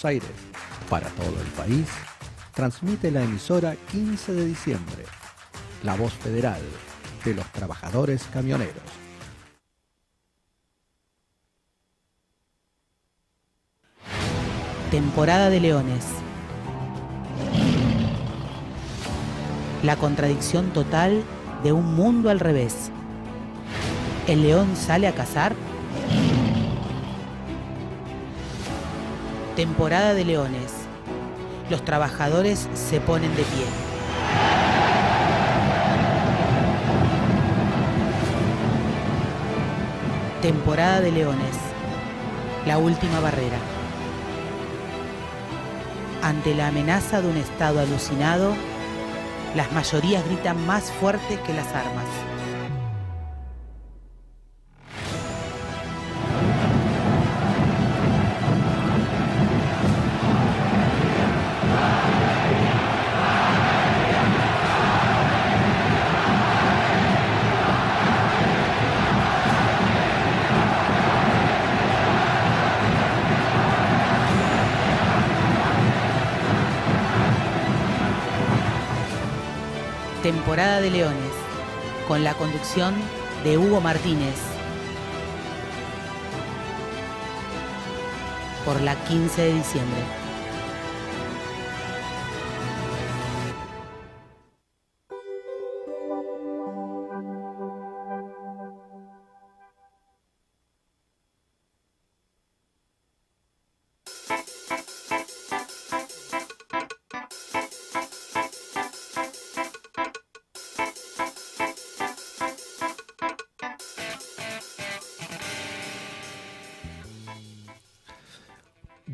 Buenos Aires, para todo el país, transmite la emisora 15 de diciembre, la voz federal de los trabajadores camioneros. Temporada de leones. La contradicción total de un mundo al revés. ¿El león sale a cazar? Temporada de leones. Los trabajadores se ponen de pie. Temporada de leones. La última barrera. Ante la amenaza de un estado alucinado, las mayorías gritan más fuerte que las armas. Temporada de leones, con la conducción de Hugo Martínez, por la 15 de diciembre.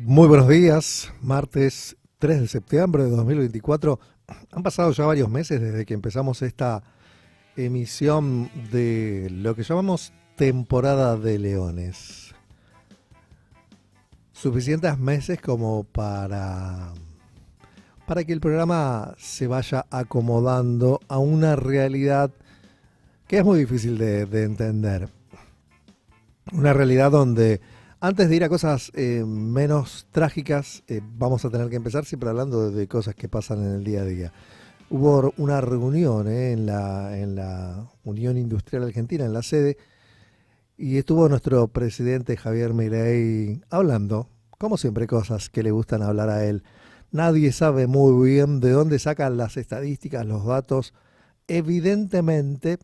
Muy buenos días, martes 3 de septiembre de 2024. Han pasado ya varios meses desde que empezamos esta emisión de lo que llamamos temporada de leones. Suficientes meses como para que el programa se vaya acomodando a una realidad que es muy difícil de entender. Una realidad donde antes de ir a cosas menos trágicas, vamos a tener que empezar siempre hablando de cosas que pasan en el día a día. Hubo una reunión en la Unión Industrial Argentina, en la sede, y estuvo nuestro presidente Javier Milei hablando, como siempre, cosas que le gustan hablar a él. Nadie sabe muy bien de dónde sacan las estadísticas, los datos. Evidentemente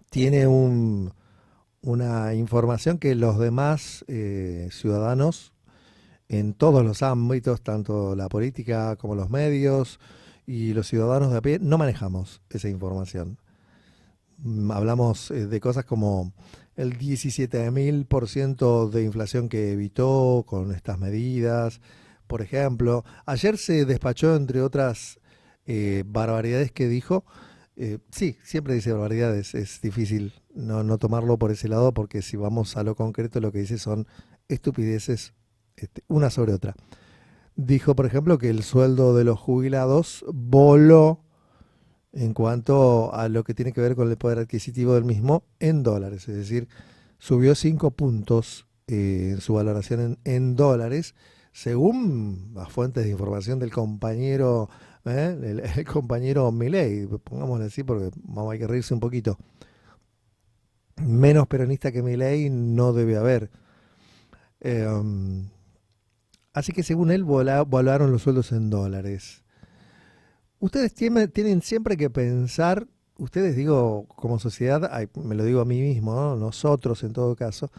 tiene una información que los demás ciudadanos en todos los ámbitos, tanto la política como los medios y los ciudadanos de a pie, no manejamos esa información. Hablamos de cosas como el 17.000% de inflación que evitó con estas medidas, por ejemplo. Ayer se despachó, entre otras barbaridades que dijo. Sí, siempre dice barbaridades, es difícil no tomarlo por ese lado, porque si vamos a lo concreto, lo que dice son estupideces una sobre otra. Dijo, por ejemplo, que el sueldo de los jubilados voló en cuanto a lo que tiene que ver con el poder adquisitivo del mismo en dólares, es decir, subió 5 puntos en su valoración en dólares, según las fuentes de información del compañero el compañero Milei, pongámosle así porque vamos, hay que reírse un poquito. Menos peronista que Milei no debe haber. Así que según él volaron los sueldos en dólares. Ustedes tienen siempre que pensar, ustedes digo como sociedad, me lo digo a mí mismo, ¿no? Nosotros en todo caso,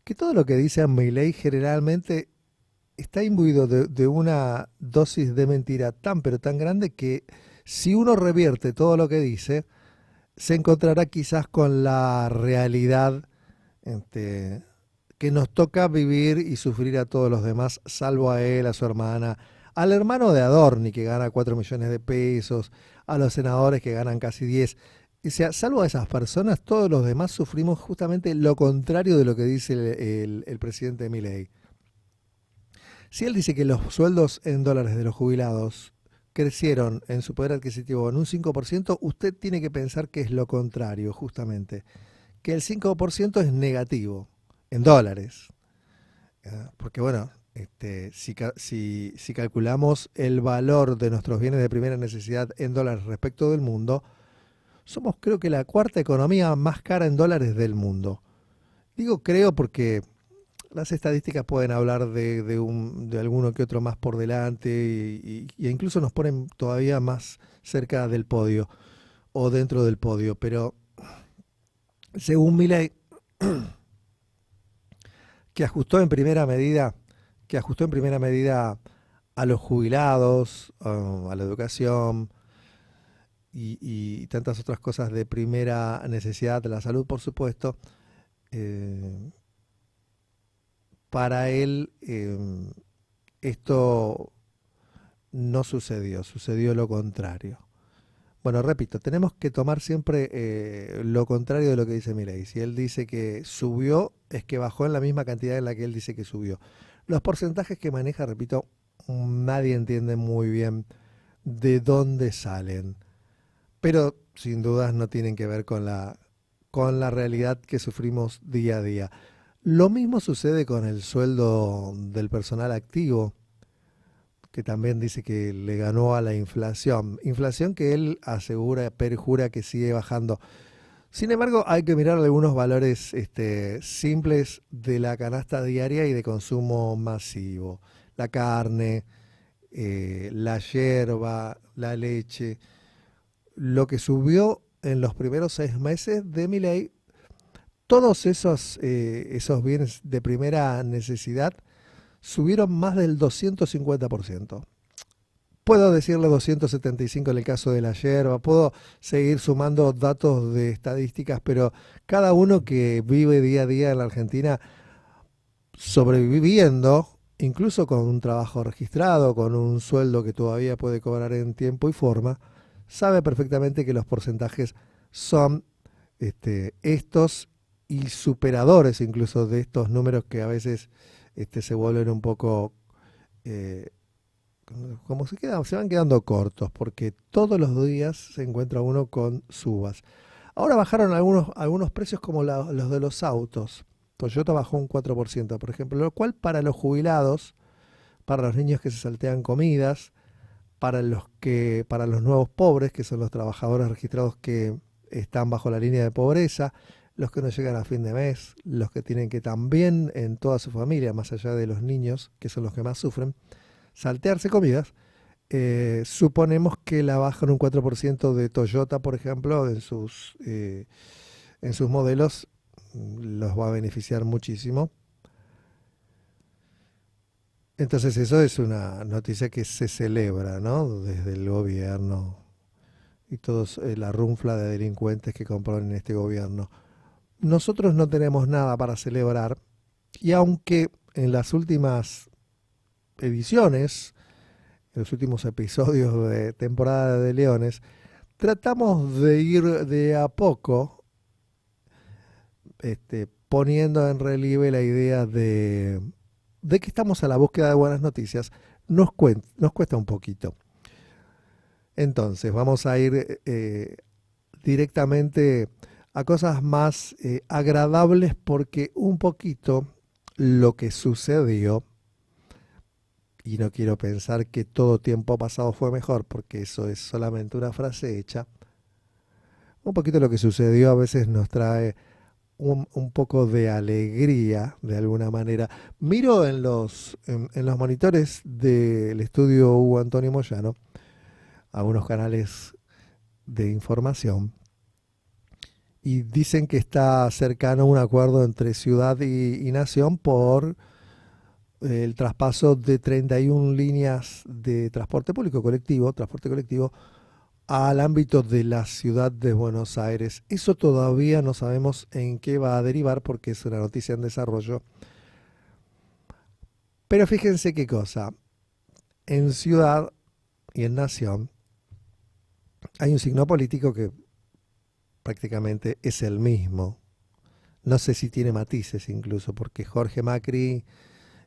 que todo lo que dice Milei generalmente está imbuido de una dosis de mentira tan pero tan grande que si uno revierte todo lo que dice, se encontrará quizás con la realidad que nos toca vivir y sufrir a todos los demás, salvo a él, a su hermana, al hermano de Adorni que gana 4 millones de pesos, a los senadores que ganan casi 10. O sea, salvo a esas personas, todos los demás sufrimos justamente lo contrario de lo que dice el presidente Milei. Si él dice que los sueldos en dólares de los jubilados crecieron en su poder adquisitivo en un 5%, usted tiene que pensar que es lo contrario, justamente. Que el 5% es negativo, en dólares. Porque bueno, Si calculamos el valor de nuestros bienes de primera necesidad en dólares respecto del mundo, somos creo que la cuarta economía más cara en dólares del mundo. Digo creo porque las estadísticas pueden hablar de alguno que otro más por delante y incluso nos ponen todavía más cerca del podio o dentro del podio. Pero según Milei, que ajustó en primera medida, a los jubilados, a la educación y tantas otras cosas de primera necesidad, de la salud, por supuesto. Para él esto no sucedió, sucedió lo contrario. Bueno, repito, tenemos que tomar siempre lo contrario de lo que dice Milei. Si él dice que subió, es que bajó en la misma cantidad en la que él dice que subió. Los porcentajes que maneja, repito, nadie entiende muy bien de dónde salen. Pero sin dudas no tienen que ver con la realidad que sufrimos día a día. Lo mismo sucede con el sueldo del personal activo, que también dice que le ganó a la inflación. Inflación que él asegura, perjura que sigue bajando. Sin embargo, hay que mirar algunos valores simples de la canasta diaria y de consumo masivo. La carne, la yerba, la leche. Lo que subió en los primeros 6 meses de Milei, todos esos bienes de primera necesidad subieron más del 250%. Puedo decirle 275 en el caso de la yerba, puedo seguir sumando datos de estadísticas, pero cada uno que vive día a día en la Argentina sobreviviendo, incluso con un trabajo registrado, con un sueldo que todavía puede cobrar en tiempo y forma, sabe perfectamente que los porcentajes son estos y superadores incluso de estos números que a veces se vuelven un poco como se van quedando cortos, porque todos los días se encuentra uno con subas. Ahora bajaron algunos precios como los de los autos. Toyota bajó un 4%, por ejemplo, lo cual para los jubilados, para los niños que se saltean comidas, para los nuevos pobres, que son los trabajadores registrados que están bajo la línea de pobreza, los que no llegan a fin de mes, los que tienen que también en toda su familia, más allá de los niños, que son los que más sufren, saltearse comidas. Suponemos que la baja en un 4% de Toyota, por ejemplo, en sus modelos, los va a beneficiar muchísimo. Entonces eso es una noticia que se celebra, ¿no? Desde el gobierno y todos la runfla de delincuentes que componen este gobierno. Nosotros no tenemos nada para celebrar y aunque en las últimas ediciones, en los últimos episodios de temporada de Leones, tratamos de ir de a poco poniendo en relieve la idea de que estamos a la búsqueda de buenas noticias, nos cuesta un poquito. Entonces, vamos a ir directamente a cosas más agradables porque un poquito lo que sucedió, y no quiero pensar que todo tiempo pasado fue mejor porque eso es solamente una frase hecha, un poquito lo que sucedió a veces nos trae un poco de alegría de alguna manera. Miro en los monitores del estudio Hugo Antonio Moyano, algunos canales de información, y dicen que está cercano un acuerdo entre ciudad y nación por el traspaso de 31 líneas de transporte colectivo, al ámbito de la ciudad de Buenos Aires. Eso todavía no sabemos en qué va a derivar porque es una noticia en desarrollo. Pero fíjense qué cosa. En ciudad y en nación hay un signo político que prácticamente es el mismo. No sé si tiene matices incluso, porque Jorge Macri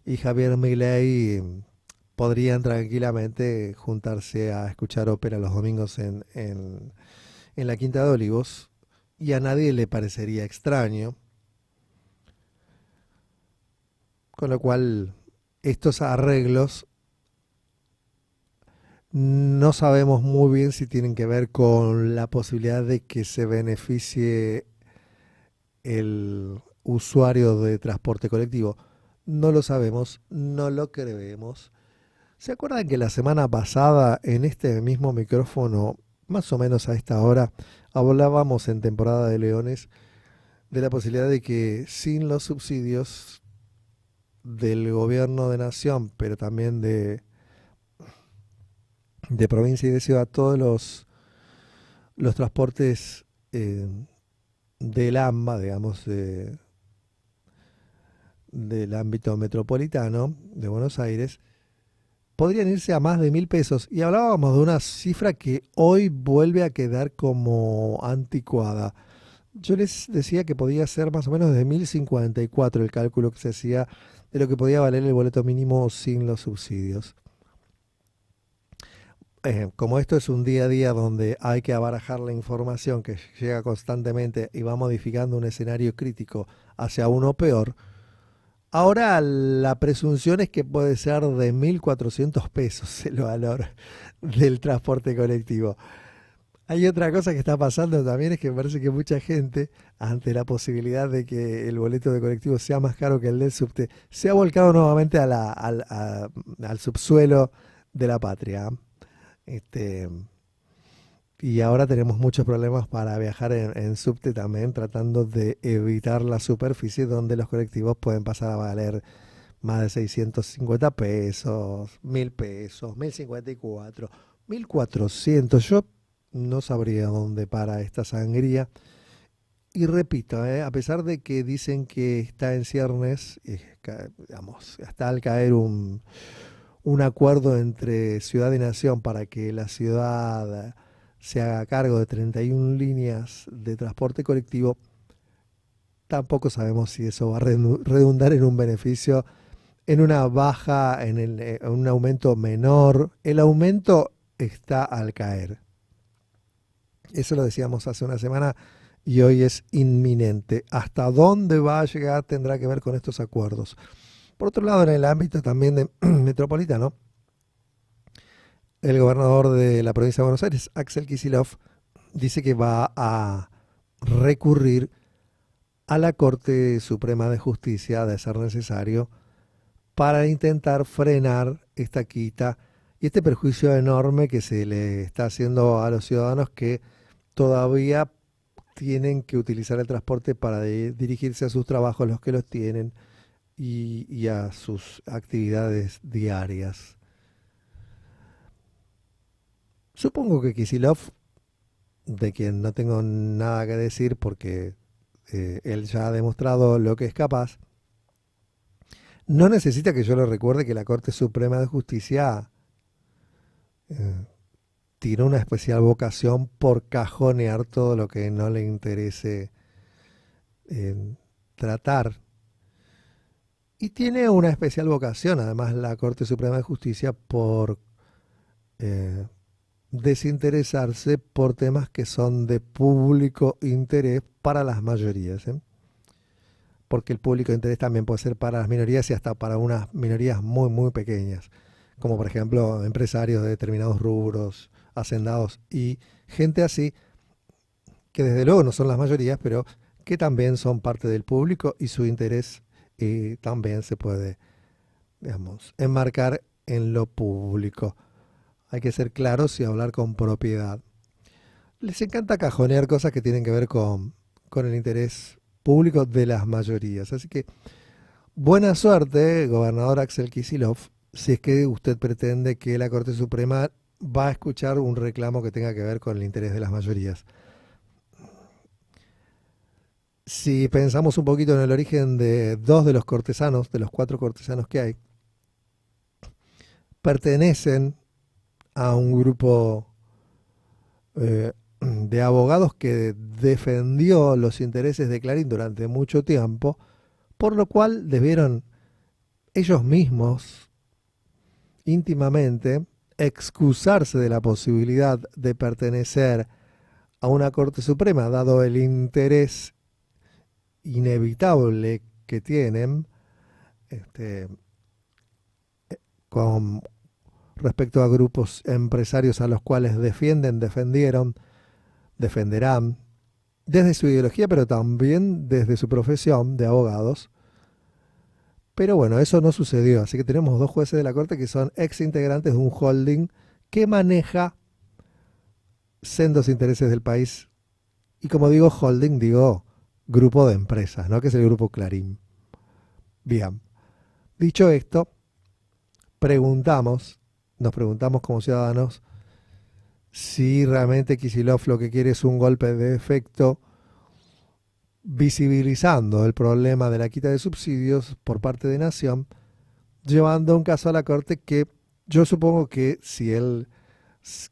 y Javier Milei podrían tranquilamente juntarse a escuchar ópera los domingos en la Quinta de Olivos y a nadie le parecería extraño. Con lo cual estos arreglos no sabemos muy bien si tienen que ver con la posibilidad de que se beneficie el usuario de transporte colectivo. No lo sabemos, no lo creemos. ¿Se acuerdan que la semana pasada en este mismo micrófono, más o menos a esta hora, hablábamos en temporada de Leones de la posibilidad de que sin los subsidios del gobierno de nación, pero también de provincia y de ciudad, todos los transportes del AMBA, digamos, del ámbito metropolitano de Buenos Aires, podrían irse a más de 1.000 pesos. Y hablábamos de una cifra que hoy vuelve a quedar como anticuada. Yo les decía que podía ser más o menos de 1.054 el cálculo que se hacía de lo que podía valer el boleto mínimo sin los subsidios. Como esto es un día a día donde hay que abarajar la información que llega constantemente y va modificando un escenario crítico hacia uno peor, ahora la presunción es que puede ser de 1.400 pesos el valor del transporte colectivo. Hay otra cosa que está pasando también, es que me parece que mucha gente, ante la posibilidad de que el boleto de colectivo sea más caro que el del subte, se ha volcado nuevamente al subsuelo de la patria. Y ahora tenemos muchos problemas para viajar en subte también, tratando de evitar la superficie donde los colectivos pueden pasar a valer más de 650 pesos, 1.000 pesos, 1.054, 1.400. Yo no sabría dónde para esta sangría. Y repito, a pesar de que dicen que está en ciernes, digamos, está al caer un acuerdo entre ciudad y nación para que la ciudad se haga cargo de 31 líneas de transporte colectivo, tampoco sabemos si eso va a redundar en un beneficio, en una baja, en un aumento menor. El aumento está al caer. Eso lo decíamos hace una semana y hoy es inminente. Hasta dónde va a llegar tendrá que ver con estos acuerdos. Por otro lado, en el ámbito también metropolitano, el gobernador de la provincia de Buenos Aires, Axel Kicillof, dice que va a recurrir a la Corte Suprema de Justicia, de ser necesario, para intentar frenar esta quita y este perjuicio enorme que se le está haciendo a los ciudadanos que todavía tienen que utilizar el transporte para dirigirse a sus trabajos, los que los tienen, y a sus actividades diarias. Supongo que Kicillof, de quien no tengo nada que decir porque él ya ha demostrado lo que es capaz, no necesita que yo le recuerde que la Corte Suprema de Justicia tiene una especial vocación por cajonear todo lo que no le interese tratar. Y tiene una especial vocación, además, la Corte Suprema de Justicia por desinteresarse por temas que son de público interés para las mayorías. Porque el público interés también puede ser para las minorías y hasta para unas minorías muy, muy pequeñas, como por ejemplo empresarios de determinados rubros, hacendados y gente así, que desde luego no son las mayorías, pero que también son parte del público y su interés también se puede, digamos, enmarcar en lo público. Hay que ser claros y hablar con propiedad. Les encanta cajonear cosas que tienen que ver con el interés público de las mayorías. Así que buena suerte, gobernador Axel Kicillof, si es que usted pretende que la Corte Suprema va a escuchar un reclamo que tenga que ver con el interés de las mayorías. Si pensamos un poquito en el origen de dos de los cortesanos, de los 4 cortesanos que hay, pertenecen a un grupo de abogados que defendió los intereses de Clarín durante mucho tiempo, por lo cual debieron ellos mismos íntimamente excusarse de la posibilidad de pertenecer a una Corte Suprema, dado el interés inevitable que tienen con respecto a grupos empresarios a los cuales defendieron, defenderán, desde su ideología, pero también desde su profesión de abogados. Pero bueno, eso no sucedió, así que tenemos 2 jueces de la Corte que son ex integrantes de un holding que maneja sendos intereses del país. Y como digo holding, digo grupo de empresas, ¿no? Que es el grupo Clarín. Bien, dicho esto, nos preguntamos como ciudadanos si realmente Kicillof lo que quiere es un golpe de efecto visibilizando el problema de la quita de subsidios por parte de Nación, llevando un caso a la Corte que yo supongo que si él,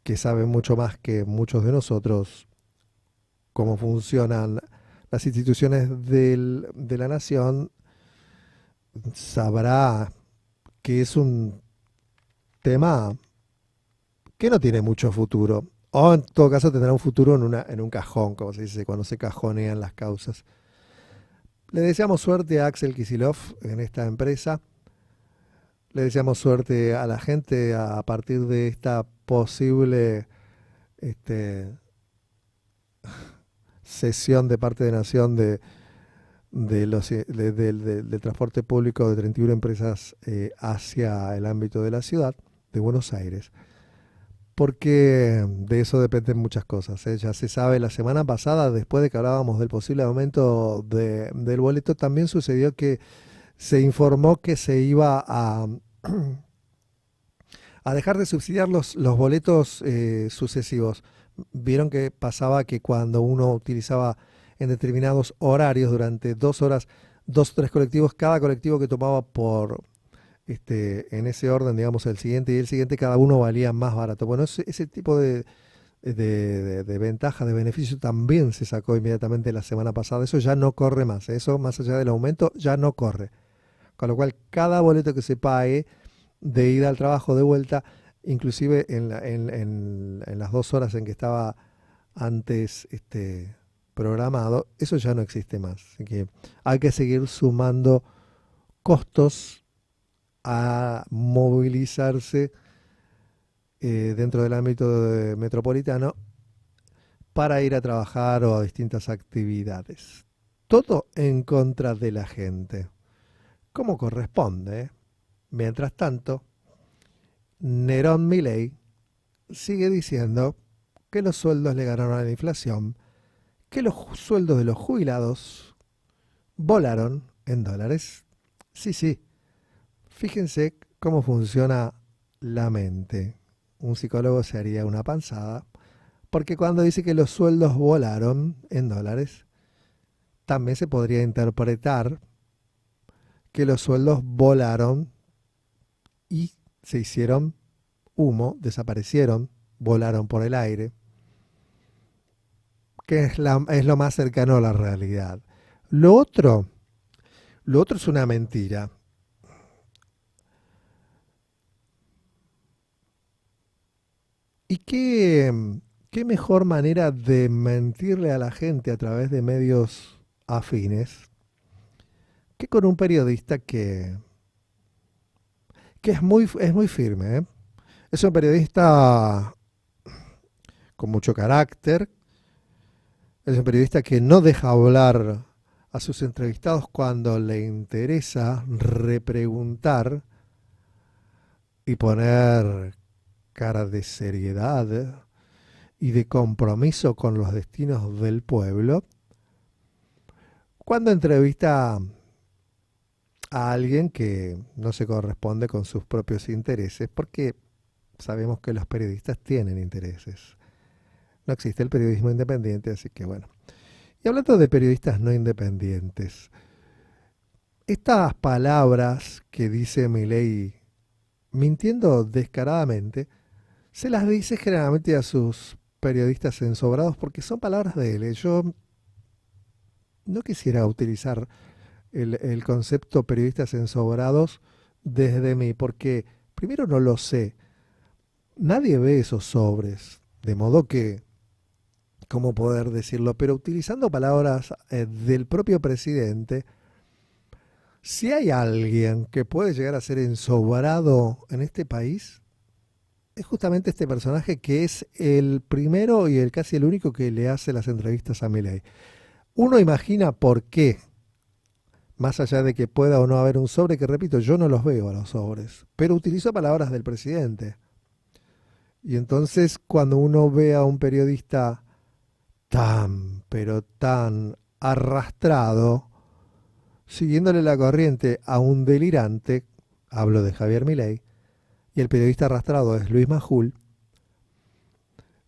que sabe mucho más que muchos de nosotros cómo funcionan las instituciones de la Nación, sabrá que es un tema que no tiene mucho futuro. O en todo caso tendrá un futuro en un cajón, como se dice, cuando se cajonean las causas. Le deseamos suerte a Axel Kicillof en esta empresa. Le deseamos suerte a la gente a partir de esta posible cesión de parte de Nación del transporte público de 31 empresas hacia el ámbito de la ciudad de Buenos Aires. Porque de eso dependen muchas cosas. Ya se sabe, la semana pasada, después de que hablábamos del posible aumento del boleto, también sucedió que se informó que se iba a dejar de subsidiar los boletos sucesivos. Vieron que pasaba que cuando uno utilizaba en determinados horarios durante 2 horas, 2 o 3 colectivos, cada colectivo que tomaba en ese orden, digamos, el siguiente y el siguiente, cada uno valía más barato. Bueno, ese tipo de ventaja, de beneficio, también se sacó inmediatamente la semana pasada. Eso ya no corre más. Eso, más allá del aumento, ya no corre. Con lo cual, cada boleto que se pague de ida al trabajo, de vuelta, inclusive en las 2 horas en que estaba antes programado, eso ya no existe más. Así que hay que seguir sumando costos a movilizarse dentro del ámbito metropolitano para ir a trabajar o a distintas actividades. Todo en contra de la gente, como corresponde. Mientras tanto, Nerón Milei sigue diciendo que los sueldos le ganaron a la inflación, que los sueldos de los jubilados volaron en dólares. Sí. Fíjense cómo funciona la mente. Un psicólogo se haría una panzada, porque cuando dice que los sueldos volaron en dólares, también se podría interpretar que los sueldos volaron y se hicieron humo, desaparecieron, volaron por el aire, que es lo más cercano a la realidad. Lo otro es una mentira. ¿Y qué mejor manera de mentirle a la gente a través de medios afines que con un periodista que es muy firme, ¿eh? Es un periodista con mucho carácter, es un periodista que no deja hablar a sus entrevistados cuando le interesa repreguntar y poner cara de seriedad y de compromiso con los destinos del pueblo cuando entrevista a alguien que no se corresponde con sus propios intereses, porque sabemos que los periodistas tienen intereses. No existe el periodismo independiente, así que bueno. Y hablando de periodistas no independientes, estas palabras que dice Milei mintiendo descaradamente, se las dice generalmente a sus periodistas ensobrados porque son palabras de él. Yo no quisiera utilizar el concepto periodistas ensobrados desde mí, porque primero no lo sé. Nadie ve esos sobres, de modo que, ¿cómo poder decirlo? Pero utilizando palabras del propio presidente, Si hay alguien que puede llegar a ser ensobrado en este país, es justamente este personaje que es el primero y el casi el único que le hace las entrevistas a Milei. Uno imagina por qué, más allá de que pueda o no haber un sobre, que repito, yo no los veo a los sobres, pero utilizo palabras del presidente. Y entonces cuando uno ve a un periodista tan, pero tan arrastrado, siguiéndole la corriente a un delirante, hablo de Javier Milei, y el periodista arrastrado es Luis Majul,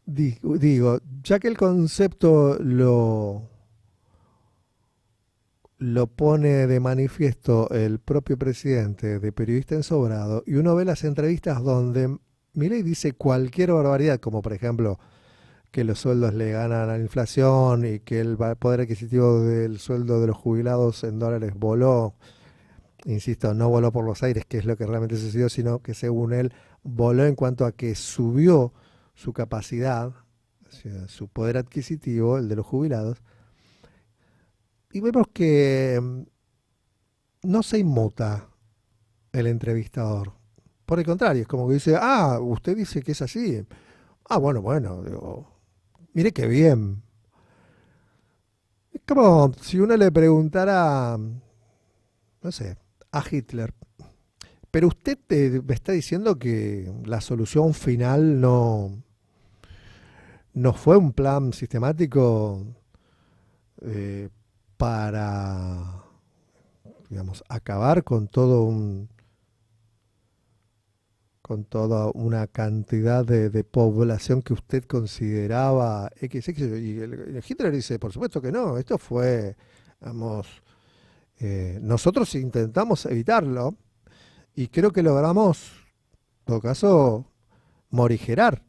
digo, ya que el concepto lo pone de manifiesto el propio presidente de periodista ensobrado, y uno ve las entrevistas donde Milei dice cualquier barbaridad, como por ejemplo que los sueldos le ganan a la inflación y que el poder adquisitivo del sueldo de los jubilados en dólares voló. Insisto, no voló por los aires, que es lo que realmente sucedió, sino que según él voló en cuanto a que subió su capacidad, o sea, su poder adquisitivo, el de los jubilados. Y vemos que no se inmuta el entrevistador. Por el contrario, es como que dice, usted dice que es así. Bueno, digo, mire qué bien. Es como si uno le preguntara, no sé, a Hitler, pero usted me está diciendo que la solución final no fue un plan sistemático eh, para, digamos, acabar con con toda una cantidad de población que usted consideraba XX. Y el Hitler dice, por supuesto que no, esto fue, vamos, nosotros intentamos evitarlo y creo que logramos, en todo caso, morigerar,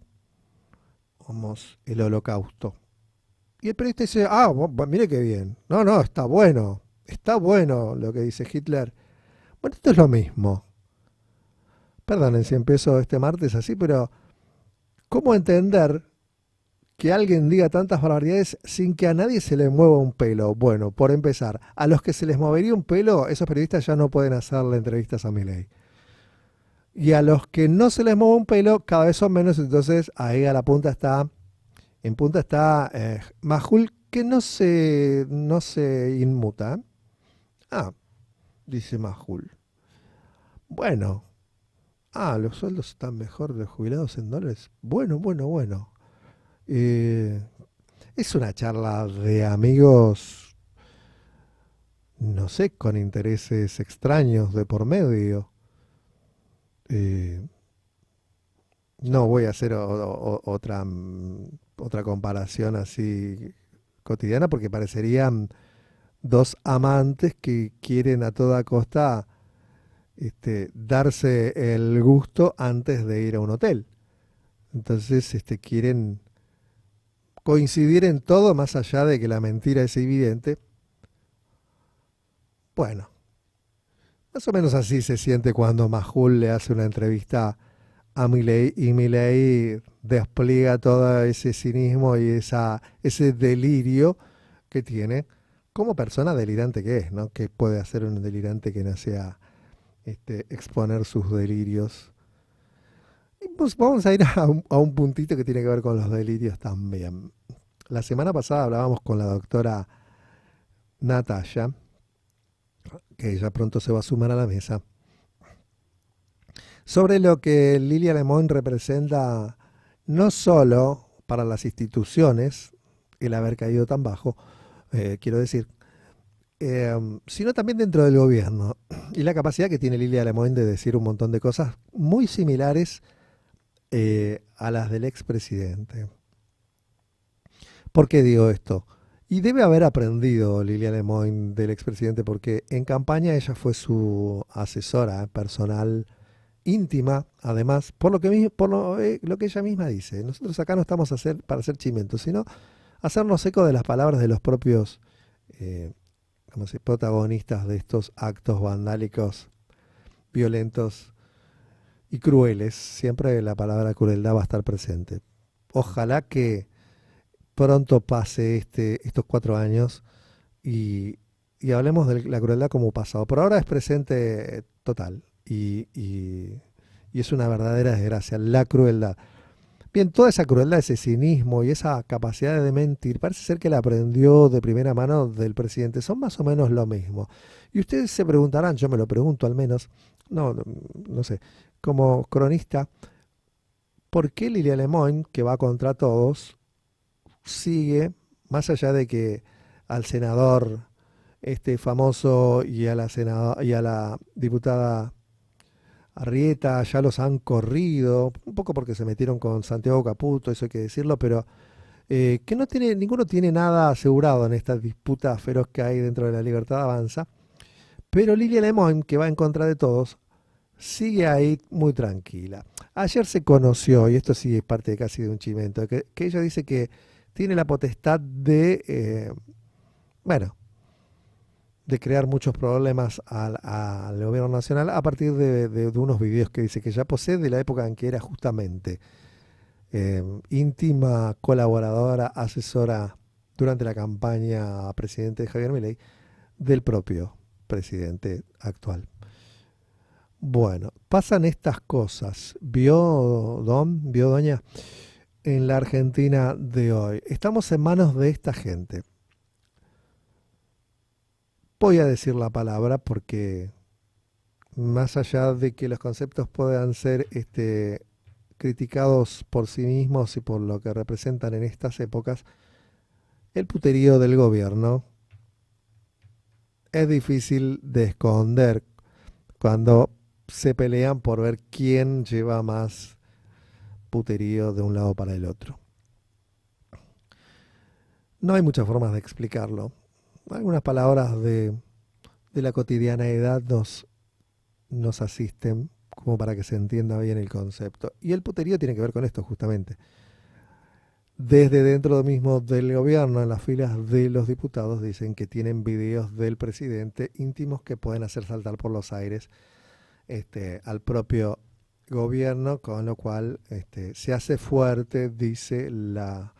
vamos, el holocausto. Y el periodista dice, mire qué bien, no, está bueno lo que dice Hitler. Bueno, esto es lo mismo. Perdonen si empiezo este martes así, pero ¿cómo entender que alguien diga tantas barbaridades sin que a nadie se le mueva un pelo? Bueno, por empezar, a los que se les movería un pelo, esos periodistas ya no pueden hacerle entrevistas a Milei. Y a los que no se les mueve un pelo, cada vez son menos, entonces ahí en punta está Majul, que no se inmuta. Dice Majul. Bueno. Los sueldos están mejor de jubilados en dólares. Bueno. Es una charla de amigos, no sé, con intereses extraños de por medio. No voy a hacer otra comparación así cotidiana porque parecerían dos amantes que quieren a toda costa darse el gusto antes de ir a un hotel. Entonces quieren coincidir en todo más allá de que la mentira es evidente. Bueno, más o menos así se siente cuando Majul le hace una entrevista a Milei y Milei despliega todo ese cinismo y ese delirio que tiene como persona delirante que es, ¿no? Que puede hacer un delirante que no sea exponer sus delirios. Y pues vamos a ir a un puntito que tiene que ver con los delirios también. La semana pasada hablábamos con la doctora Natalia, que ya pronto se va a sumar a la mesa, sobre lo que Lilia Lemoyne representa no solo para las instituciones, el haber caído tan bajo, quiero decir, sino también dentro del gobierno y la capacidad que tiene Lilia Lemoyne de decir un montón de cosas muy similares a las del expresidente. ¿Por qué digo esto? Y debe haber aprendido Lilia Lemoyne del expresidente porque en campaña ella fue su asesora personal íntima, además, por lo que ella misma dice. Nosotros acá no estamos para hacer chimentos, sino hacernos eco de las palabras de los propios protagonistas de estos actos vandálicos, violentos y crueles. Siempre la palabra crueldad va a estar presente. Ojalá que pronto pase estos 4 años y y hablemos de la crueldad como pasado. Por ahora es presente total y es una verdadera desgracia, la crueldad. Bien, toda esa crueldad, ese cinismo y esa capacidad de mentir, parece ser que la aprendió de primera mano del presidente. Son más o menos lo mismo. Y ustedes se preguntarán, yo me lo pregunto al menos, no sé, como cronista, ¿por qué Lilia Lemoyne, que va contra todos, sigue, más allá de que al senador famoso y a la diputada Arrieta ya los han corrido, un poco porque se metieron con Santiago Caputo, eso hay que decirlo, pero que ninguno tiene nada asegurado en esta disputa feroz que hay dentro de la Libertad Avanza, pero Lilia Lemoyne, que va en contra de todos, sigue ahí muy tranquila. Ayer se conoció, y esto sí es parte casi de un chimento, que ella dice que tiene la potestad bueno, de crear muchos problemas al gobierno nacional a partir de unos videos que dice que ya posee de la época en que era justamente íntima colaboradora, asesora durante la campaña a presidente Javier Milei del propio presidente actual. Bueno, pasan estas cosas. ¿Vio doña? En la Argentina de hoy. Estamos en manos de esta gente. Voy a decir la palabra porque más allá de que los conceptos puedan ser criticados por sí mismos y por lo que representan en estas épocas, el puterío del gobierno es difícil de esconder cuando se pelean por ver quién lleva más puterío de un lado para el otro. No hay muchas formas de explicarlo. Algunas palabras de la cotidianeidad nos asisten como para que se entienda bien el concepto. Y el puterío tiene que ver con esto justamente. Desde dentro mismo del gobierno, en las filas de los diputados, dicen que tienen videos del presidente íntimos que pueden hacer saltar por los aires al propio gobierno, con lo cual se hace fuerte, dice la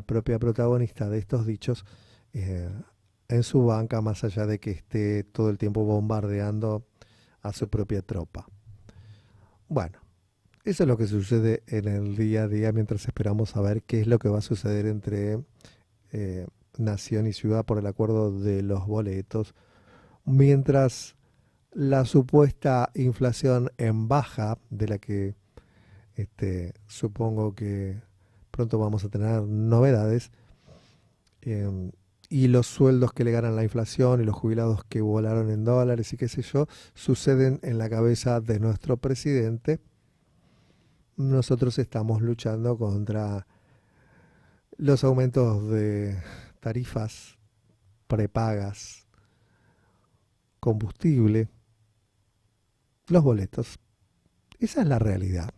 propia protagonista de estos dichos, en su banca, más allá de que esté todo el tiempo bombardeando a su propia tropa. Bueno, eso es lo que sucede en el día a día mientras esperamos a ver qué es lo que va a suceder entre nación y ciudad por el acuerdo de los boletos, mientras la supuesta inflación en baja, de la que supongo que pronto vamos a tener novedades, y los sueldos que le ganan la inflación y los jubilados que volaron en dólares y qué sé yo, suceden en la cabeza de nuestro presidente. Nosotros estamos luchando contra los aumentos de tarifas, prepagas, combustible, los boletos. Esa es la realidad.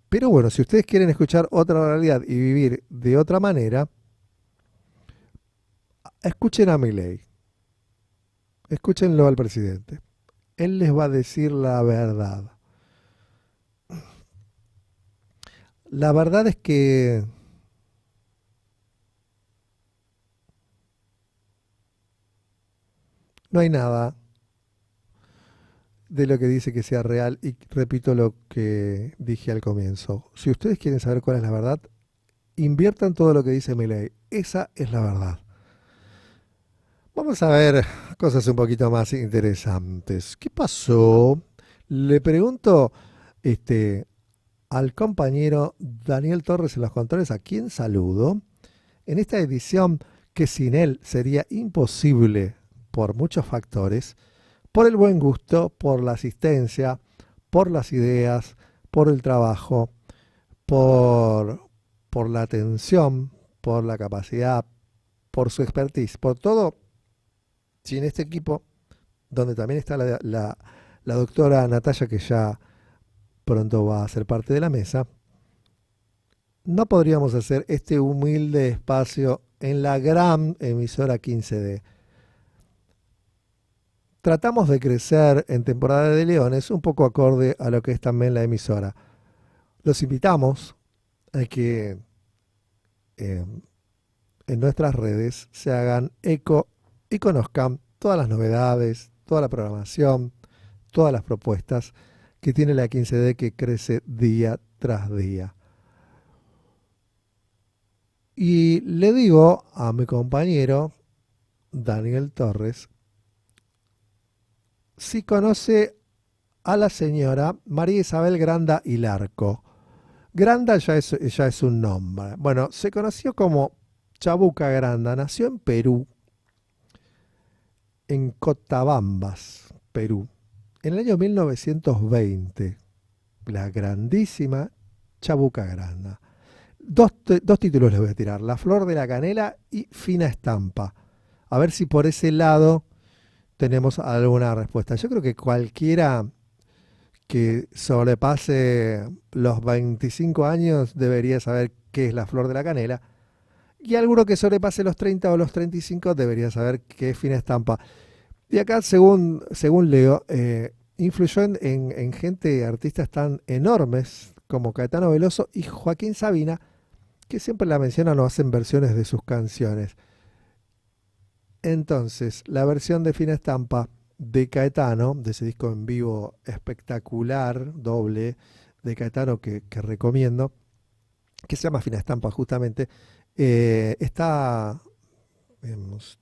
Pero bueno, si ustedes quieren escuchar otra realidad y vivir de otra manera, escuchen a Milei. Escúchenlo al presidente. Él les va a decir la verdad. La verdad es que no hay nada de lo que dice que sea real, y repito lo que dije al comienzo. Si ustedes quieren saber cuál es la verdad, inviertan todo lo que dice Milei. Esa es la verdad. Vamos a ver cosas un poquito más interesantes. ¿Qué pasó? Le pregunto al compañero Daniel Torres en los controles, a quien saludo, en esta edición que sin él sería imposible por muchos factores, por el buen gusto, por la asistencia, por las ideas, por el trabajo, por la atención, por la capacidad, por su expertise, por todo. Sin este equipo, donde también está la doctora Natalia, que ya pronto va a ser parte de la mesa, no podríamos hacer este humilde espacio en la gran emisora 15D. Tratamos de crecer en temporada de leones un poco acorde a lo que es también la emisora. Los invitamos a que en nuestras redes se hagan eco y conozcan todas las novedades, toda la programación, todas las propuestas que tiene la 15D, que crece día tras día. Y le digo a mi compañero Daniel Torres si conoce a la señora María Isabel Granda Hilarco. Granda ya es un nombre. Bueno, se conoció como Chabuca Granda, nació en Perú, en Cotabambas, Perú, en el año 1920. La grandísima Chabuca Granda. Dos títulos les voy a tirar: La Flor de la Canela y Fina Estampa. A ver si por ese lado tenemos alguna respuesta. Yo creo que cualquiera que sobrepase los 25 años debería saber qué es La Flor de la Canela. Y alguno que sobrepase los 30 o los 35 debería saber qué es Fina Estampa. Y acá, según leo, influyó en gente, artistas tan enormes como Caetano Veloso y Joaquín Sabina, que siempre la mencionan o hacen versiones de sus canciones. Entonces, la versión de Fina Estampa de Caetano, de ese disco en vivo espectacular, doble, de Caetano que recomiendo, que se llama Fina Estampa justamente, está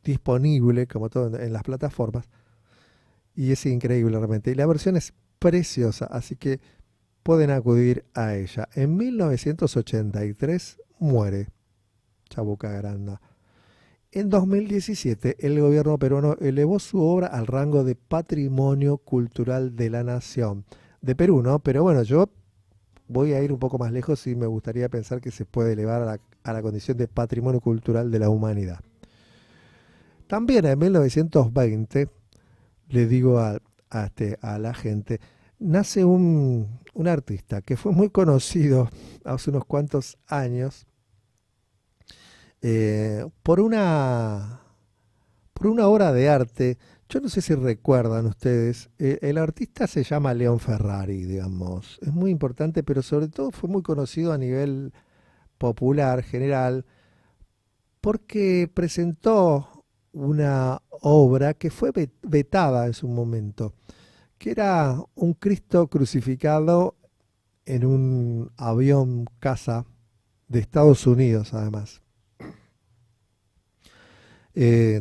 disponible, como todo, en las plataformas, y es increíble realmente. Y la versión es preciosa, así que pueden acudir a ella. En 1983 muere Chabuca Granda. En 2017 el gobierno peruano elevó su obra al rango de Patrimonio Cultural de la Nación. De Perú, ¿no? Pero bueno, yo voy a ir un poco más lejos y me gustaría pensar que se puede elevar a la condición de Patrimonio Cultural de la Humanidad. También en 1920, le digo a la gente, nace un artista que fue muy conocido hace unos cuantos años por una obra de arte. Yo no sé si recuerdan ustedes, el artista se llama León Ferrari, digamos. Es muy importante, pero sobre todo fue muy conocido a nivel popular, general, porque presentó una obra que fue vetada en su momento, que era un Cristo crucificado en un avión caza de Estados Unidos, además.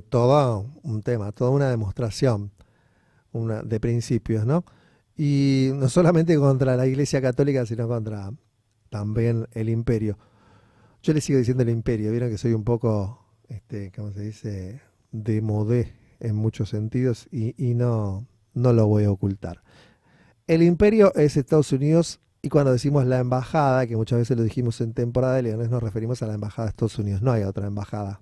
Todo un tema, toda una demostración de principios, ¿no? Y no solamente contra la Iglesia Católica, sino contra también el imperio. Yo le sigo diciendo el imperio, vieron que soy un poco, ¿cómo se dice?, de modé en muchos sentidos, y no lo voy a ocultar. El imperio es Estados Unidos, y cuando decimos la embajada, que muchas veces lo dijimos en temporada de Leones, nos referimos a la embajada de Estados Unidos. No hay otra embajada.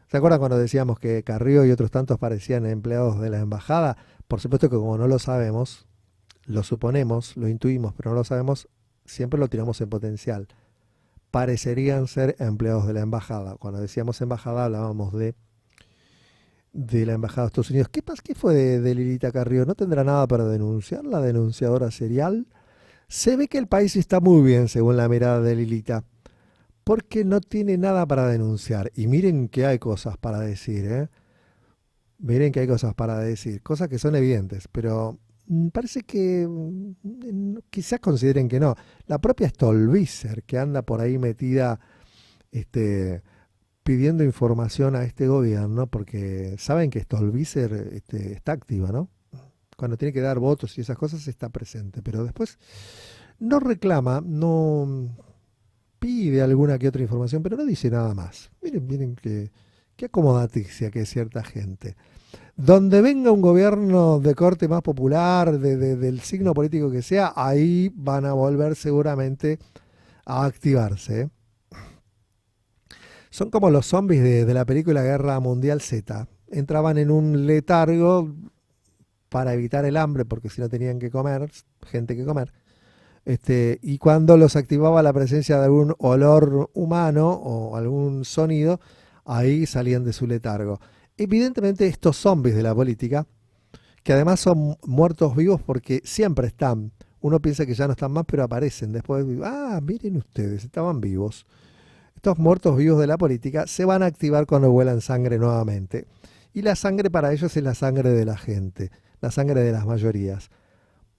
¿Se acuerdan cuando decíamos que Carrió y otros tantos parecían empleados de la embajada? Por supuesto que como no lo sabemos, lo suponemos, lo intuimos, pero no lo sabemos, siempre lo tiramos en potencial. Parecerían ser empleados de la embajada. Cuando decíamos embajada hablábamos de la embajada de Estados Unidos. ¿Qué fue de Lilita Carrió? ¿No tendrá nada para denunciar, la denunciadora serial? Se ve que el país está muy bien, según la mirada de Lilita, porque no tiene nada para denunciar. Y miren que hay cosas para decir, ¿eh? Miren que hay cosas para decir, cosas que son evidentes, pero parece que quizás consideren que no. La propia Stolbizer, que anda por ahí metida pidiendo información a este gobierno, porque saben que Stolbizer está activa, ¿no? Cuando tiene que dar votos y esas cosas está presente, pero después no reclama, no pide alguna que otra información, pero no dice nada más. Miren qué acomodaticia que es cierta gente. Donde venga un gobierno de corte más popular, del signo político que sea, ahí van a volver seguramente a activarse, ¿eh? Son como los zombies de la película Guerra Mundial Z. Entraban en un letargo para evitar el hambre, porque si no tenían que comer, gente que comer. Y cuando los activaba la presencia de algún olor humano o algún sonido, ahí salían de su letargo. Evidentemente estos zombies de la política, que además son muertos vivos porque siempre están. Uno piensa que ya no están más, pero aparecen después. Miren ustedes, estaban vivos. Estos muertos vivos de la política se van a activar cuando huelan sangre nuevamente. Y la sangre para ellos es la sangre de la gente, la sangre de las mayorías.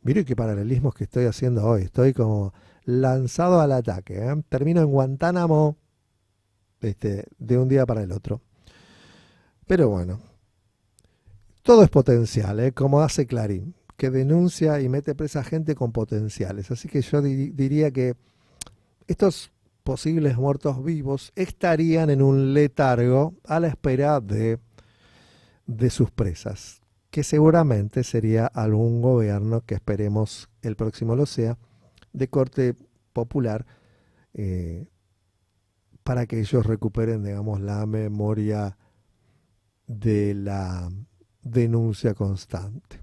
Mire qué paralelismos que estoy haciendo hoy. Estoy como lanzado al ataque. Termino en Guantánamo de un día para el otro. Pero bueno, todo es potencial, como hace Clarín, que denuncia y mete presa a gente con potenciales. Así que yo diría que estos posibles muertos vivos estarían en un letargo a la espera de sus presas, que seguramente sería algún gobierno que esperemos el próximo lo sea, de corte popular, para que ellos recuperen, digamos, la memoria de la denuncia constante.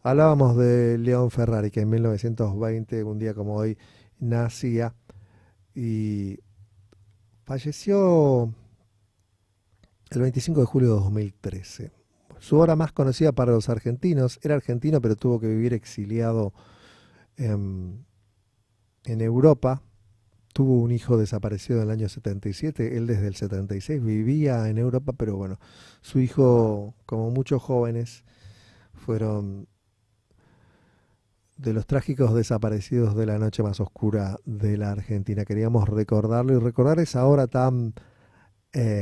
Hablábamos de León Ferrari, que en 1920, un día como hoy, nacía y falleció el 25 de julio de 2013. Su obra más conocida para los argentinos, era argentino pero tuvo que vivir exiliado en Europa. Tuvo un hijo desaparecido en el año 77, él desde el 76 vivía en Europa, pero bueno, su hijo, como muchos jóvenes, fueron de los trágicos desaparecidos de la noche más oscura de la Argentina. Queríamos recordarlo y recordar esa obra tan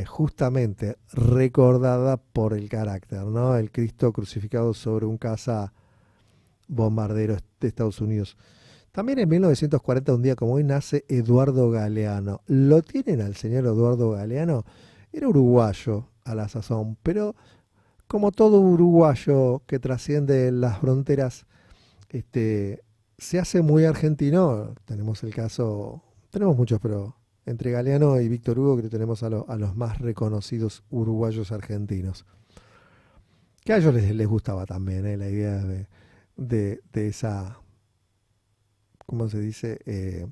justamente recordada por el carácter, ¿no? El Cristo crucificado sobre un caza bombardero de Estados Unidos. También en 1940, un día como hoy, nace Eduardo Galeano. ¿Lo tienen al señor Eduardo Galeano? Era uruguayo a la sazón, pero como todo uruguayo que trasciende las fronteras, se hace muy argentino. Tenemos el caso, tenemos muchos, pero entre Galeano y Víctor Hugo que tenemos a los más reconocidos uruguayos argentinos. Que a ellos les gustaba también la idea de esa, ¿cómo se dice?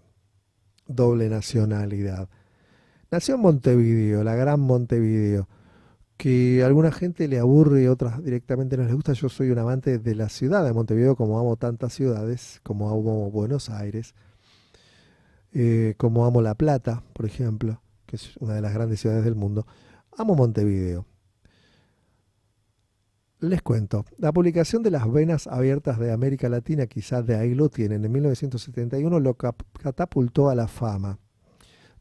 Doble nacionalidad. Nació en Montevideo, la gran Montevideo, que a alguna gente le aburre y otras directamente no les gusta. Yo soy un amante de la ciudad de Montevideo, como amo tantas ciudades, como amo Buenos Aires, como amo La Plata, por ejemplo, que es una de las grandes ciudades del mundo. Amo Montevideo. Les cuento, la publicación de Las Venas Abiertas de América Latina, quizás de ahí lo tienen, en 1971 lo catapultó a la fama.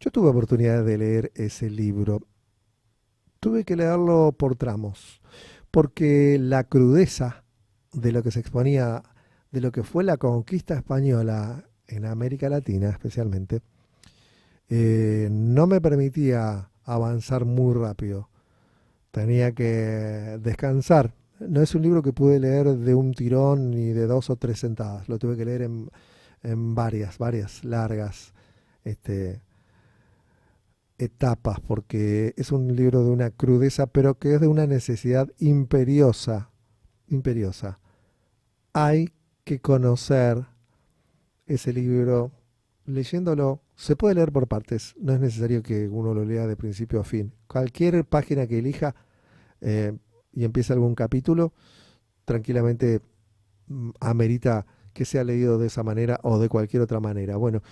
Yo tuve oportunidad de leer ese libro. Tuve que leerlo por tramos, porque la crudeza de lo que se exponía, de lo que fue la conquista española en América Latina especialmente, no me permitía avanzar muy rápido. Tenía que descansar. No es un libro que pude leer de un tirón ni de 2 o 3 sentadas. Lo tuve que leer en varias largas etapas, porque es un libro de una crudeza, pero que es de una necesidad imperiosa. Hay que conocer ese libro. Leyéndolo, se puede leer por partes. No es necesario que uno lo lea de principio a fin. Cualquier página que elija y empiece algún capítulo, tranquilamente amerita que sea leído de esa manera o de cualquier otra manera. Bueno,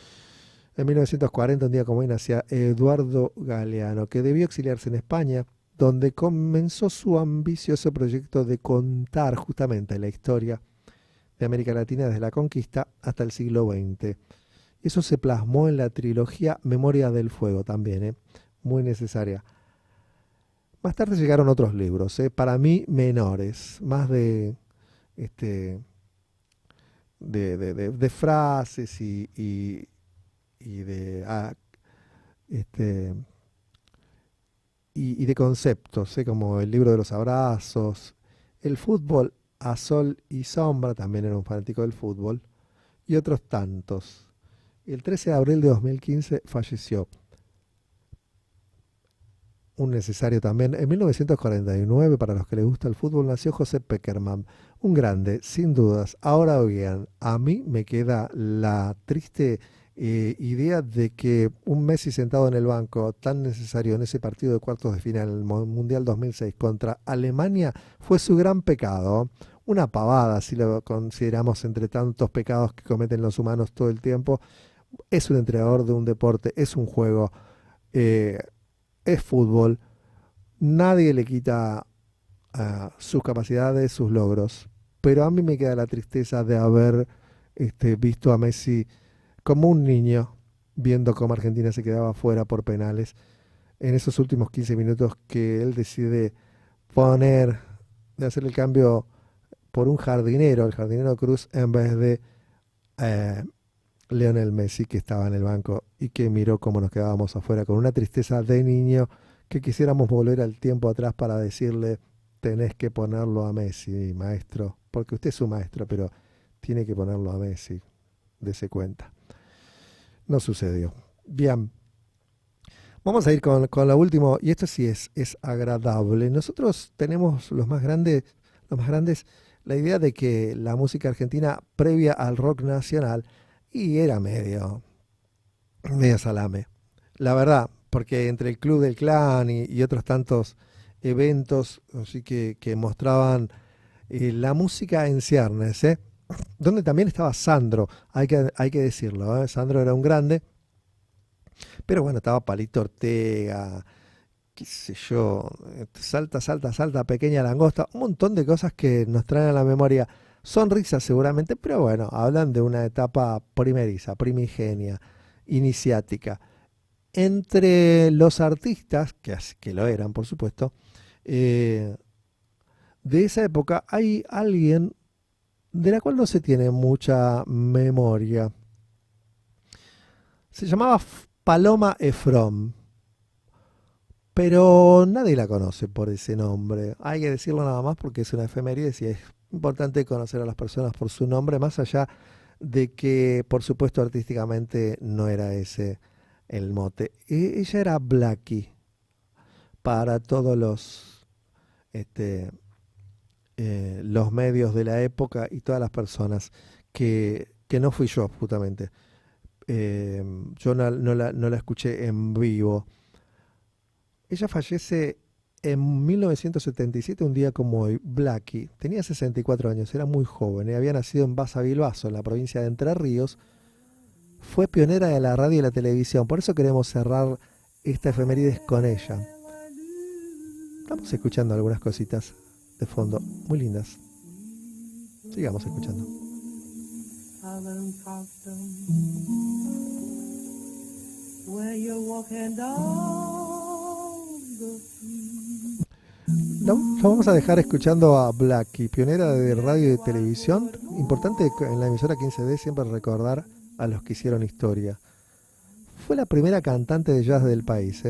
en 1940, un día como hoy, nacía Eduardo Galeano, que debió exiliarse en España, donde comenzó su ambicioso proyecto de contar justamente la historia de América Latina desde la conquista hasta el siglo XX. Eso se plasmó en la trilogía Memoria del Fuego también, muy necesaria. Más tarde llegaron otros libros, para mí menores, más de frases y de conceptos, como el libro de los abrazos, el fútbol a sol y sombra, también era un fanático del fútbol, y otros tantos. El 13 de abril de 2015 falleció. Un necesario también. En 1949, para los que les gusta el fútbol, nació José Pekerman, un grande, sin dudas. Ahora bien, a mí me queda la triste idea de que un Messi sentado en el banco, tan necesario en ese partido de cuartos de final, el Mundial 2006 contra Alemania, fue su gran pecado. Una pavada, si lo consideramos entre tantos pecados que cometen los humanos todo el tiempo. Es un entrenador de un deporte, es un juego, es fútbol. Nadie le quita sus capacidades, sus logros. Pero a mí me queda la tristeza de haber visto a Messi como un niño, viendo cómo Argentina se quedaba fuera por penales en esos últimos 15 minutos que él decide de hacer el cambio por un jardinero, el jardinero Cruz, en vez de eh, Lionel Messi, que estaba en el banco y que miró cómo nos quedábamos afuera con una tristeza de niño que quisiéramos volver al tiempo atrás para decirle: tenés que ponerlo a Messi, maestro, porque usted es un maestro, pero tiene que ponerlo a Messi, dese cuenta. No sucedió. Bien, vamos a ir con lo último, y esto sí es agradable. Nosotros tenemos los más grandes, la idea de que la música argentina previa al rock nacional, y era medio salame. La verdad, porque entre el Club del Clan y otros tantos eventos así que mostraban la música en ciernes, donde también estaba Sandro, hay que decirlo, Sandro era un grande, pero bueno, estaba Palito Ortega, qué sé yo, salta, pequeña langosta, un montón de cosas que nos traen a la memoria. Son risas seguramente, pero bueno, hablan de una etapa primeriza, primigenia, iniciática. Entre los artistas, que lo eran por supuesto, de esa época hay alguien de la cual no se tiene mucha memoria. Se llamaba Paloma Efron, pero nadie la conoce por ese nombre. Hay que decirlo nada más porque es una efeméride y es importante conocer a las personas por su nombre, más allá de que, por supuesto, artísticamente no era ese el mote. Ella era Blackie para todos los medios de la época y todas las personas que no fui yo, justamente. Yo no la escuché en vivo. Ella fallece en 1977, un día como hoy. Blackie tenía 64 años, era muy joven, había nacido en Baza Bilbaso, en la provincia de Entre Ríos. Fue pionera de la radio y la televisión, por eso queremos cerrar esta efemérides con ella. Estamos escuchando algunas cositas de fondo muy lindas. Sigamos escuchando. La vamos a dejar escuchando a Blackie, pionera de radio y de televisión. Importante en la emisora 15D siempre recordar a los que hicieron historia. Fue la primera cantante de jazz del país.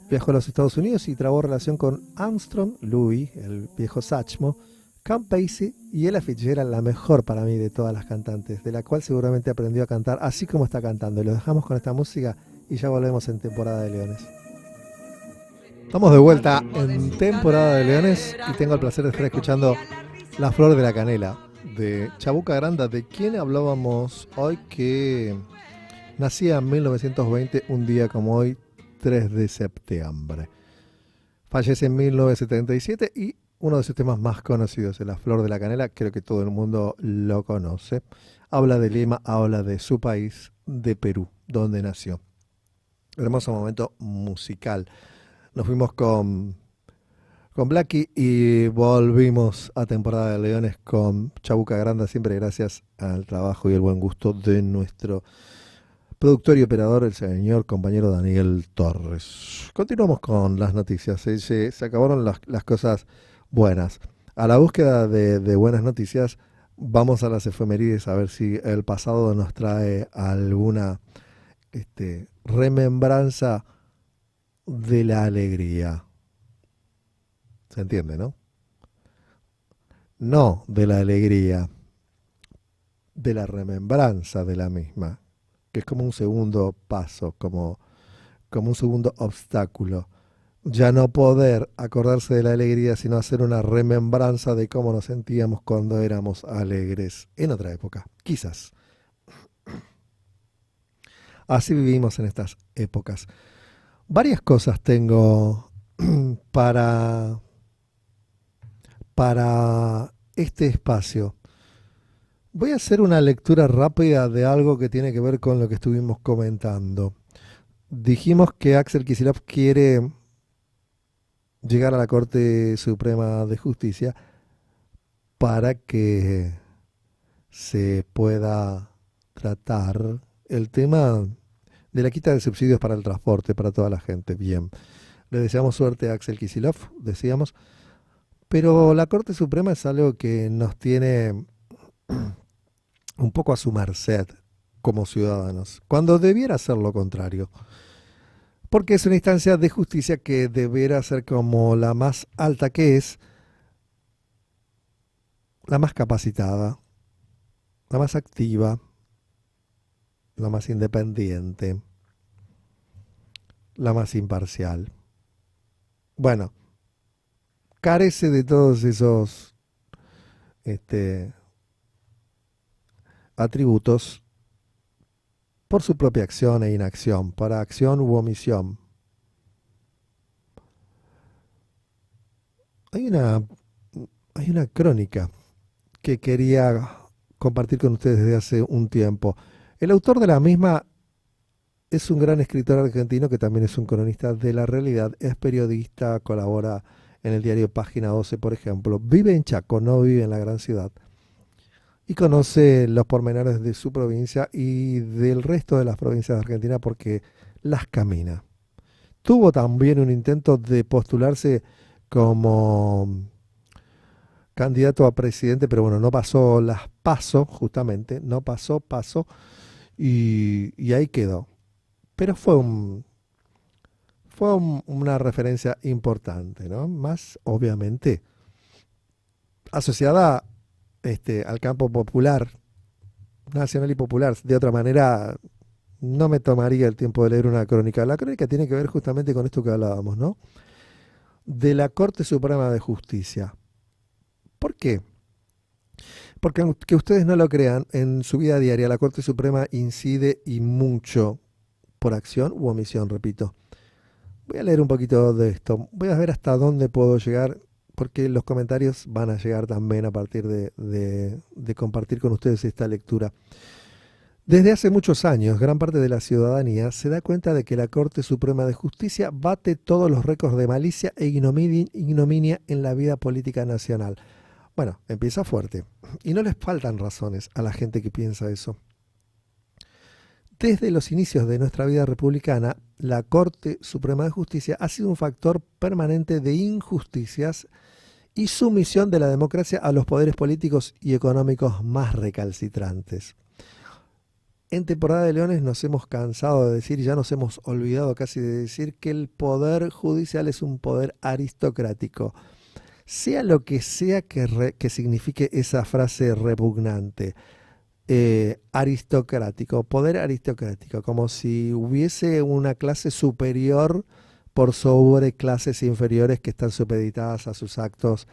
Viajó a los Estados Unidos y trabó relación con Armstrong, Louis, el viejo Satchmo, Count Basie y Ella Fitzgerald, la mejor para mí de todas las cantantes, de la cual seguramente aprendió a cantar así como está cantando. Y lo dejamos con esta música y ya volvemos en Temporada de Leones. Estamos de vuelta en Temporada de Leones y tengo el placer de estar escuchando La Flor de la Canela de Chabuca Granda, de quien hablábamos hoy, que nacía en 1920, un día como hoy, 3 de septiembre. Fallece en 1977 y uno de sus temas más conocidos, La Flor de la Canela, creo que todo el mundo lo conoce. Habla de Lima, habla de su país, de Perú, donde nació. Hermoso momento musical. Nos fuimos con Blackie y volvimos a Temporada de Leones con Chabuca Granda, siempre gracias al trabajo y el buen gusto de nuestro productor y operador, el señor compañero Daniel Torres. Continuamos con las noticias. Se acabaron las cosas buenas. A la búsqueda de buenas noticias, vamos a las efemérides a ver si el pasado nos trae alguna remembranza de la alegría. ¿Se entiende, no? No de la alegría, de la remembranza de la misma, que es como un segundo paso, como un segundo obstáculo. Ya no poder acordarse de la alegría, sino hacer una remembranza de cómo nos sentíamos cuando éramos alegres en otra época, quizás. Así vivimos en estas épocas. Varias cosas tengo para este espacio. Voy a hacer una lectura rápida de algo que tiene que ver con lo que estuvimos comentando. Dijimos que Axel Kicillof quiere llegar a la Corte Suprema de Justicia para que se pueda tratar el tema de la quita de subsidios para el transporte para toda la gente. Bien, le deseamos suerte a Axel Kicillof, decíamos, pero la Corte Suprema es algo que nos tiene un poco a su merced como ciudadanos, cuando debiera ser lo contrario, porque es una instancia de justicia que debiera ser como la más alta, que es la más capacitada, la más activa, la más independiente, la más imparcial. Bueno, carece de todos esos atributos por su propia acción e inacción, para acción u omisión. Hay una crónica que quería compartir con ustedes desde hace un tiempo. El autor de la misma es un gran escritor argentino que también es un cronista de la realidad, es periodista, colabora en el diario Página 12, por ejemplo. Vive en Chaco, no vive en la gran ciudad. Y conoce los pormenores de su provincia y del resto de las provincias de Argentina porque las camina. Tuvo también un intento de postularse como candidato a presidente, pero bueno, no pasó las PASO, justamente, no pasó PASO, y ahí quedó. Pero una referencia importante, ¿no? Más, obviamente, asociada al campo popular, nacional y popular. De otra manera, no me tomaría el tiempo de leer una crónica. La crónica tiene que ver justamente con esto que hablábamos, ¿no? De la Corte Suprema de Justicia. ¿Por qué? Porque aunque ustedes no lo crean, en su vida diaria la Corte Suprema incide y mucho por acción u omisión, repito. Voy a leer un poquito de esto. Voy a ver hasta dónde puedo llegar, porque los comentarios van a llegar también a partir de compartir con ustedes esta lectura. Desde hace muchos años, gran parte de la ciudadanía se da cuenta de que la Corte Suprema de Justicia bate todos los récords de malicia e ignominia en la vida política nacional. Bueno, empieza fuerte. Y no les faltan razones a la gente que piensa eso. Desde los inicios de nuestra vida republicana, la Corte Suprema de Justicia ha sido un factor permanente de injusticias y sumisión de la democracia a los poderes políticos y económicos más recalcitrantes. En Temporada de Leones nos hemos cansado de decir, ya nos hemos olvidado casi de decir, que el poder judicial es un poder aristocrático. Sea lo que sea que signifique esa frase repugnante. Aristocrático, poder aristocrático, como si hubiese una clase superior por sobre clases inferiores que están supeditadas a sus actos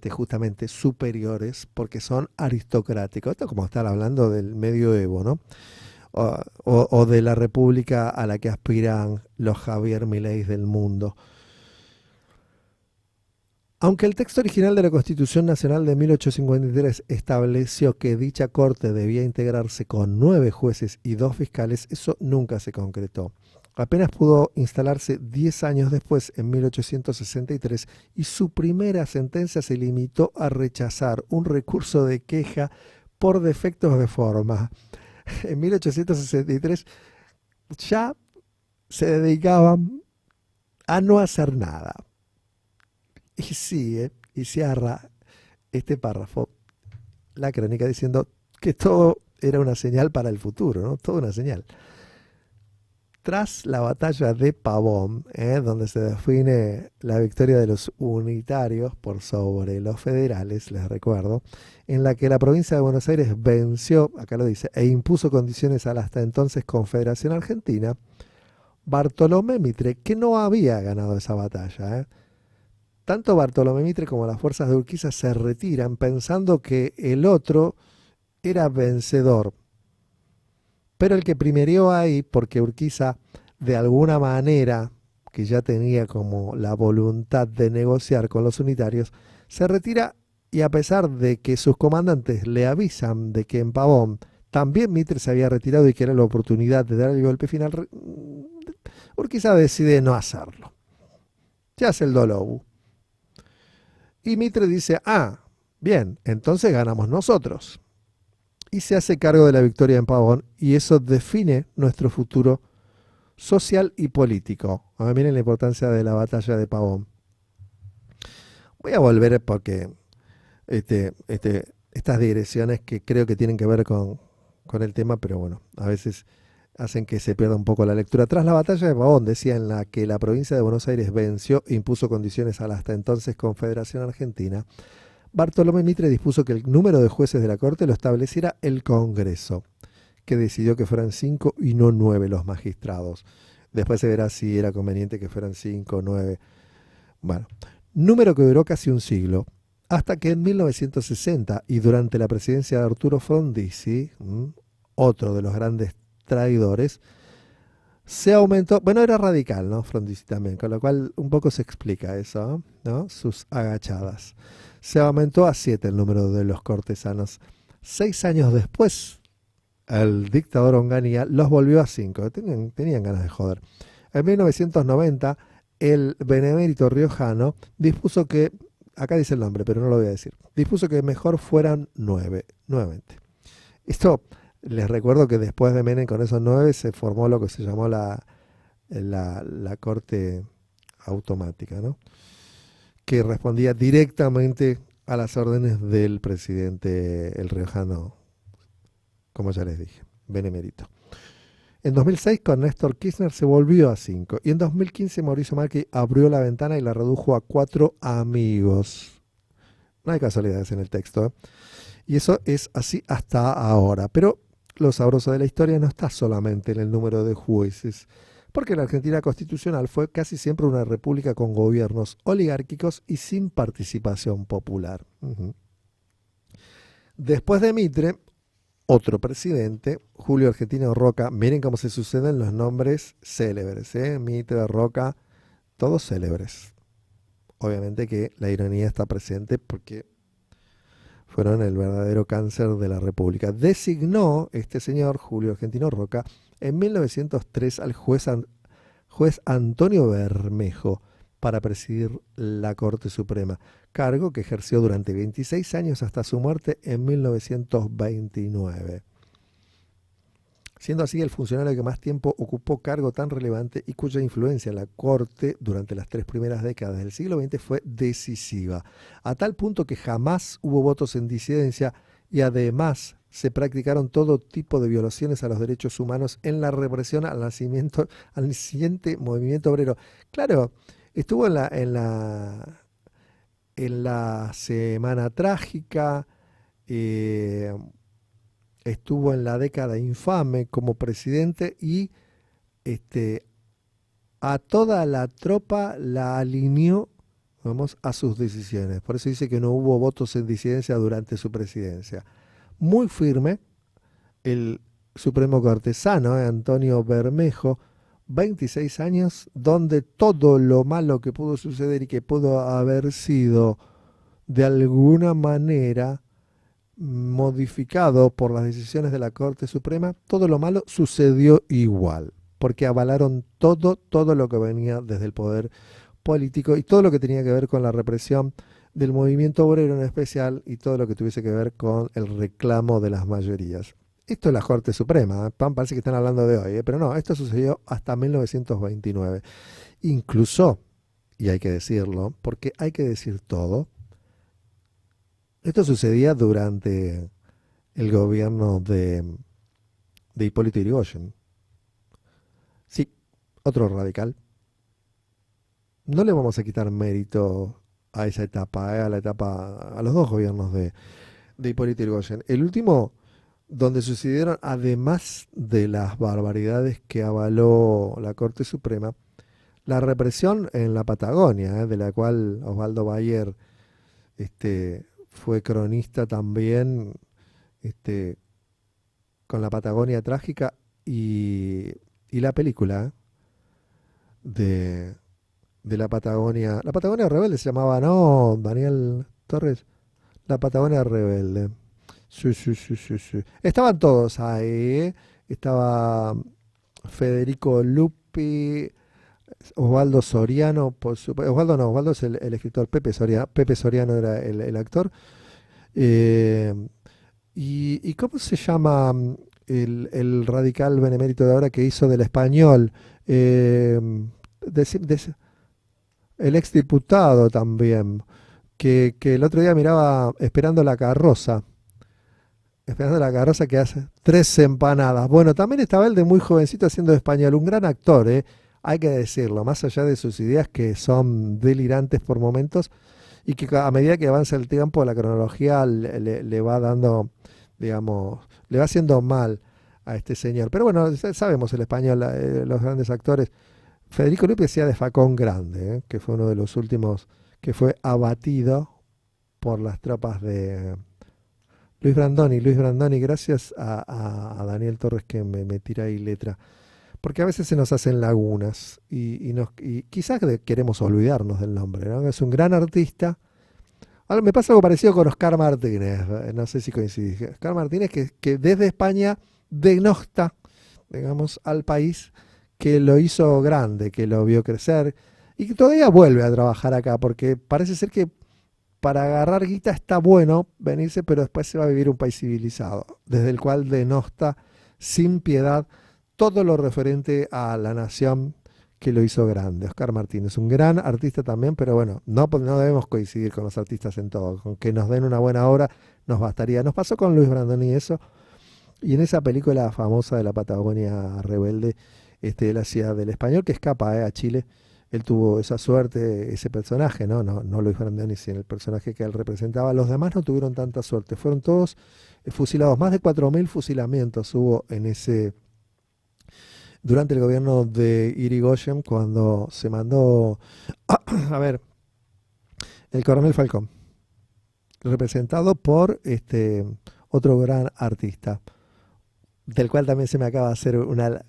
justamente superiores porque son aristocráticos. Esto es como estar hablando del medioevo, ¿no? O de la república a la que aspiran los Javier Mileis del mundo. Aunque el texto original de la Constitución Nacional de 1853 estableció que dicha corte debía integrarse con 9 jueces y 2 fiscales, eso nunca se concretó. Apenas pudo instalarse 10 años después, en 1863, y su primera sentencia se limitó a rechazar un recurso de queja por defectos de forma. En 1863 ya se dedicaban a no hacer nada. Y sigue, y cierra este párrafo, la crónica, diciendo que todo era una señal para el futuro, ¿no? Toda una señal. Tras la batalla de Pavón, donde se define la victoria de los unitarios por sobre los federales, les recuerdo, en la que la provincia de Buenos Aires venció, acá lo dice, e impuso condiciones a la hasta entonces Confederación Argentina, Bartolomé Mitre, que no había ganado esa batalla, tanto Bartolomé Mitre como las fuerzas de Urquiza se retiran pensando que el otro era vencedor. Pero el que primerió ahí, porque Urquiza de alguna manera, que ya tenía como la voluntad de negociar con los unitarios, se retira y a pesar de que sus comandantes le avisan de que en Pavón también Mitre se había retirado y que era la oportunidad de dar el golpe final, Urquiza decide no hacerlo. Se hace el Dolobu. Y Mitre dice, bien, entonces ganamos nosotros. Y se hace cargo de la victoria en Pavón y eso define nuestro futuro social y político. Miren la importancia de la batalla de Pavón. Voy a volver porque estas digresiones que creo que tienen que ver con el tema, pero bueno, a veces hacen que se pierda un poco la lectura. Tras la batalla de Pavón, decía, en la que la provincia de Buenos Aires venció e impuso condiciones a la hasta entonces Confederación Argentina, Bartolomé Mitre dispuso que el número de jueces de la Corte lo estableciera el Congreso, que decidió que fueran 5 y no 9 los magistrados. Después se verá si era conveniente que fueran 5 o 9. Bueno, número que duró casi un siglo, hasta que en 1960 y durante la presidencia de Arturo Frondizi, otro de los grandes traidores, se aumentó, bueno, era radical, ¿no? Frondizi también, con lo cual un poco se explica eso, ¿no? Sus agachadas. Se aumentó a 7 el número de los cortesanos. 6 años después, el dictador Onganía los volvió a 5. Tenían ganas de joder. En 1990, el benemérito riojano dispuso que, acá dice el nombre, pero no lo voy a decir, dispuso que mejor fueran 9, nuevamente. Esto, les recuerdo que después de Menem, con esos 9, se formó lo que se llamó la Corte Automática, ¿no? Que respondía directamente a las órdenes del presidente, el riojano, como ya les dije, benemérito. En 2006, con Néstor Kirchner, se volvió a 5. Y en 2015, Mauricio Macri abrió la ventana y la redujo a 4 amigos. No hay casualidades en el texto, ¿eh? Y eso es así hasta ahora. Pero lo sabroso de la historia no está solamente en el número de jueces, porque la Argentina constitucional fue casi siempre una república con gobiernos oligárquicos y sin participación popular. Después de Mitre, otro presidente, Julio Argentino Roca. Miren cómo se suceden los nombres célebres, Mitre, Roca, todos célebres. Obviamente que la ironía está presente porque fueron el verdadero cáncer de la República. Designó este señor, Julio Argentino Roca, en 1903 al juez Antonio Bermejo para presidir la Corte Suprema, cargo que ejerció durante 26 años hasta su muerte en 1929. Siendo así el funcionario que más tiempo ocupó cargo tan relevante y cuya influencia en la Corte durante las 3 primeras décadas del siglo XX fue decisiva, a tal punto que jamás hubo votos en disidencia y además se practicaron todo tipo de violaciones a los derechos humanos en la represión al naciente movimiento obrero. Claro, estuvo en la Semana Trágica, estuvo en la década infame como presidente y a toda la tropa la alineó, vamos, a sus decisiones. Por eso dice que no hubo votos en disidencia durante su presidencia. Muy firme el Supremo Cortesano, Antonio Bermejo, 26 años, donde todo lo malo que pudo suceder y que pudo haber sido de alguna manera modificado por las decisiones de la Corte Suprema, todo lo malo sucedió igual, porque avalaron todo lo que venía desde el poder político y todo lo que tenía que ver con la represión del movimiento obrero en especial y todo lo que tuviese que ver con el reclamo de las mayorías. Esto es la Corte Suprema, parece que están hablando de hoy, pero no, esto sucedió hasta 1929. Incluso, y hay que decirlo, porque hay que decir todo, esto sucedía durante el gobierno de Hipólito Yrigoyen. Sí, otro radical. No le vamos a quitar mérito a esa etapa, a los dos gobiernos de Hipólito Yrigoyen. El último, donde sucedieron, además de las barbaridades que avaló la Corte Suprema, la represión en la Patagonia, de la cual Osvaldo Bayer fue cronista también, con la Patagonia Trágica y la película de la Patagonia. La Patagonia Rebelde se llamaba, ¿no, Daniel Torres? La Patagonia Rebelde. Sí. Estaban todos ahí, Estaba Federico Lupi, Osvaldo Soriano, Osvaldo no, Osvaldo es el escritor, Pepe Soriano era el actor. Eh, y ¿cómo se llama el radical benemérito de ahora que hizo del español? Eh, el exdiputado también, que el otro día miraba Esperando la carroza que hace 3 empanadas. Bueno, también estaba él de muy jovencito haciendo de español, un gran actor, hay que decirlo, más allá de sus ideas que son delirantes por momentos y que a medida que avanza el tiempo la cronología le va dando, digamos, le va haciendo mal a este señor. Pero bueno, sabemos el español, los grandes actores. Federico Lupi decía de Facón Grande, que fue uno de los últimos que fue abatido por las tropas de Luis Brandoni. Luis Brandoni, gracias a Daniel Torres que me tira ahí letra. Porque a veces se nos hacen lagunas y quizás queremos olvidarnos del nombre, ¿no? Es un gran artista. Ahora me pasa algo parecido con Oscar Martínez, no sé si coincidís. Oscar Martínez que desde España denosta, digamos, al país que lo hizo grande, que lo vio crecer y que todavía vuelve a trabajar acá, porque parece ser que para agarrar guita está bueno venirse, pero después se va a vivir un país civilizado, desde el cual denosta sin piedad todo lo referente a la nación que lo hizo grande. Oscar Martínez, un gran artista también, pero bueno, no debemos coincidir con los artistas en todo. Con que nos den una buena obra nos bastaría. Nos pasó con Luis Brandoni eso, y en esa película famosa de la Patagonia Rebelde, él hacía del español que escapa a Chile. Él tuvo esa suerte, ese personaje, no Luis Brandoni, sino el personaje que él representaba. Los demás no tuvieron tanta suerte, fueron todos fusilados. Más de 4.000 fusilamientos hubo durante el gobierno de Irigoyen, cuando se mandó a ver, el coronel Falcón, representado por otro gran artista, del cual también se me acaba de hacer una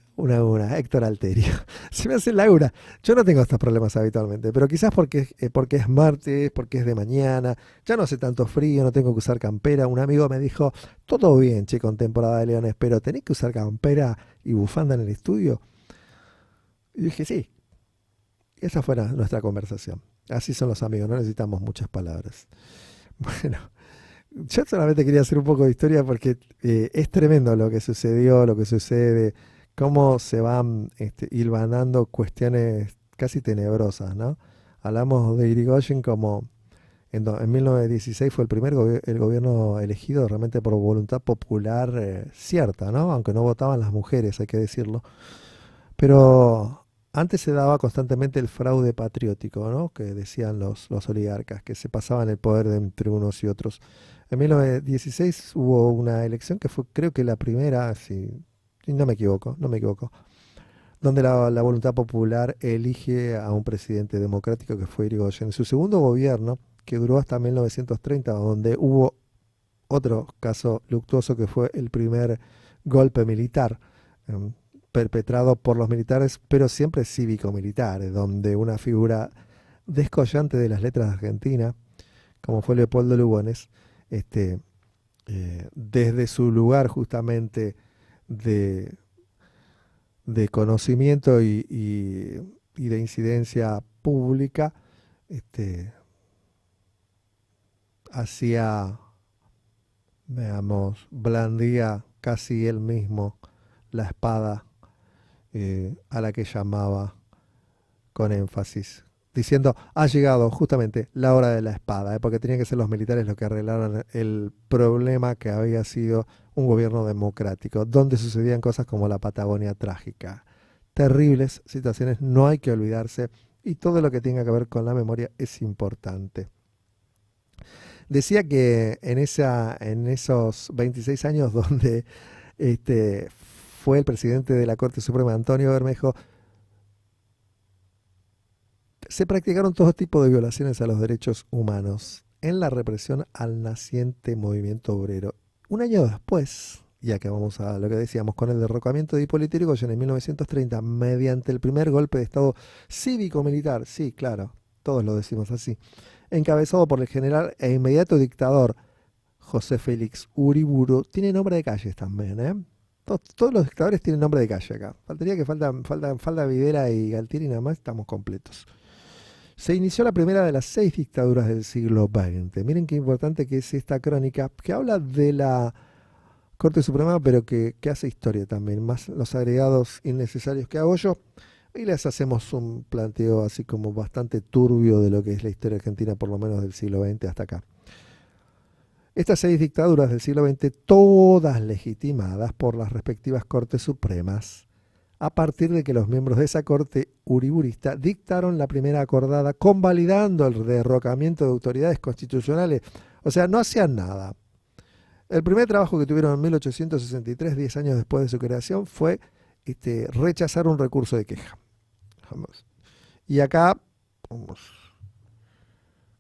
Héctor Alterio. Se me hace laguna. Yo no tengo estos problemas habitualmente, pero quizás porque es martes, porque es de mañana, ya no hace tanto frío, no tengo que usar campera. Un amigo me dijo, todo bien, che, con temporada de leones, pero ¿tenés que usar campera y bufanda en el estudio? Y dije, sí. Esa fue nuestra conversación. Así son los amigos, no necesitamos muchas palabras. Bueno, yo solamente quería hacer un poco de historia porque es tremendo lo que sucedió, lo que sucede, cómo se van hilvanando cuestiones casi tenebrosas, ¿no? Hablamos de Irigoyen como en 1916 fue el gobierno elegido realmente por voluntad popular cierta, ¿no? Aunque no votaban las mujeres, hay que decirlo. Pero antes se daba constantemente el fraude patriótico, ¿no? Que decían los oligarcas, que se pasaban el poder entre unos y otros. En 1916 hubo una elección que fue, creo que la primera, si no me equivoco, donde la voluntad popular elige a un presidente democrático que fue Irigoyen. En su segundo gobierno, que duró hasta 1930, donde hubo otro caso luctuoso que fue el primer golpe militar, perpetrado por los militares, pero siempre cívico-militares, donde una figura descollante de las letras de Argentina, como fue Leopoldo Lugones, desde su lugar justamente de conocimiento y de incidencia pública, hacía, veamos, blandía casi él mismo la espada a la que llamaba con énfasis, diciendo, ha llegado justamente la hora de la espada, porque tenían que ser los militares los que arreglaron el problema que había sido un gobierno democrático, donde sucedían cosas como la Patagonia trágica. Terribles situaciones, no hay que olvidarse, y todo lo que tenga que ver con la memoria es importante. Decía que en esos 26 años donde fue el presidente de la Corte Suprema, Antonio Bermejo, se practicaron todo tipo de violaciones a los derechos humanos en la represión al naciente movimiento obrero. Un año después, ya que vamos a lo que decíamos, con el derrocamiento de Hipólito Yrigoyen en 1930, mediante el primer golpe de Estado cívico-militar, sí, claro, todos lo decimos así, encabezado por el general e inmediato dictador José Félix Uriburu, tiene nombre de calles también, Todos los dictadores tienen nombre de calle acá. Faltaría que falta Videla y Galtieri, nada más estamos completos. Se inició la primera de las 6 dictaduras del siglo XX. Miren qué importante que es esta crónica, que habla de la Corte Suprema, pero que hace historia también, más los agregados innecesarios que hago yo. Y les hacemos un planteo así como bastante turbio de lo que es la historia argentina, por lo menos del siglo XX hasta acá. Estas 6 dictaduras del siglo XX, todas legitimadas por las respectivas Cortes Supremas, a partir de que los miembros de esa corte uriburista dictaron la primera acordada convalidando el derrocamiento de autoridades constitucionales. O sea, no hacían nada. El primer trabajo que tuvieron en 1863, 10 años después de su creación, fue rechazar un recurso de queja. Vamos. Y acá,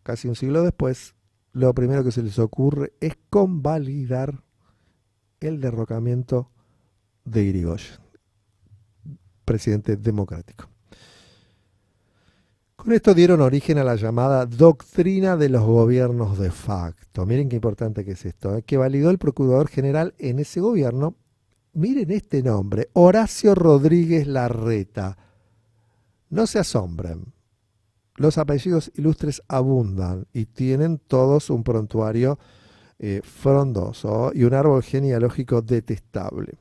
casi un siglo después, lo primero que se les ocurre es convalidar el derrocamiento de Irigoyen, presidente democrático. Con esto dieron origen a la llamada doctrina de los gobiernos de facto. Miren qué importante que es esto, que validó el procurador general en ese gobierno. Miren este nombre, Horacio Rodríguez Larreta. No se asombren, los apellidos ilustres abundan y tienen todos un prontuario frondoso y un árbol genealógico detestable.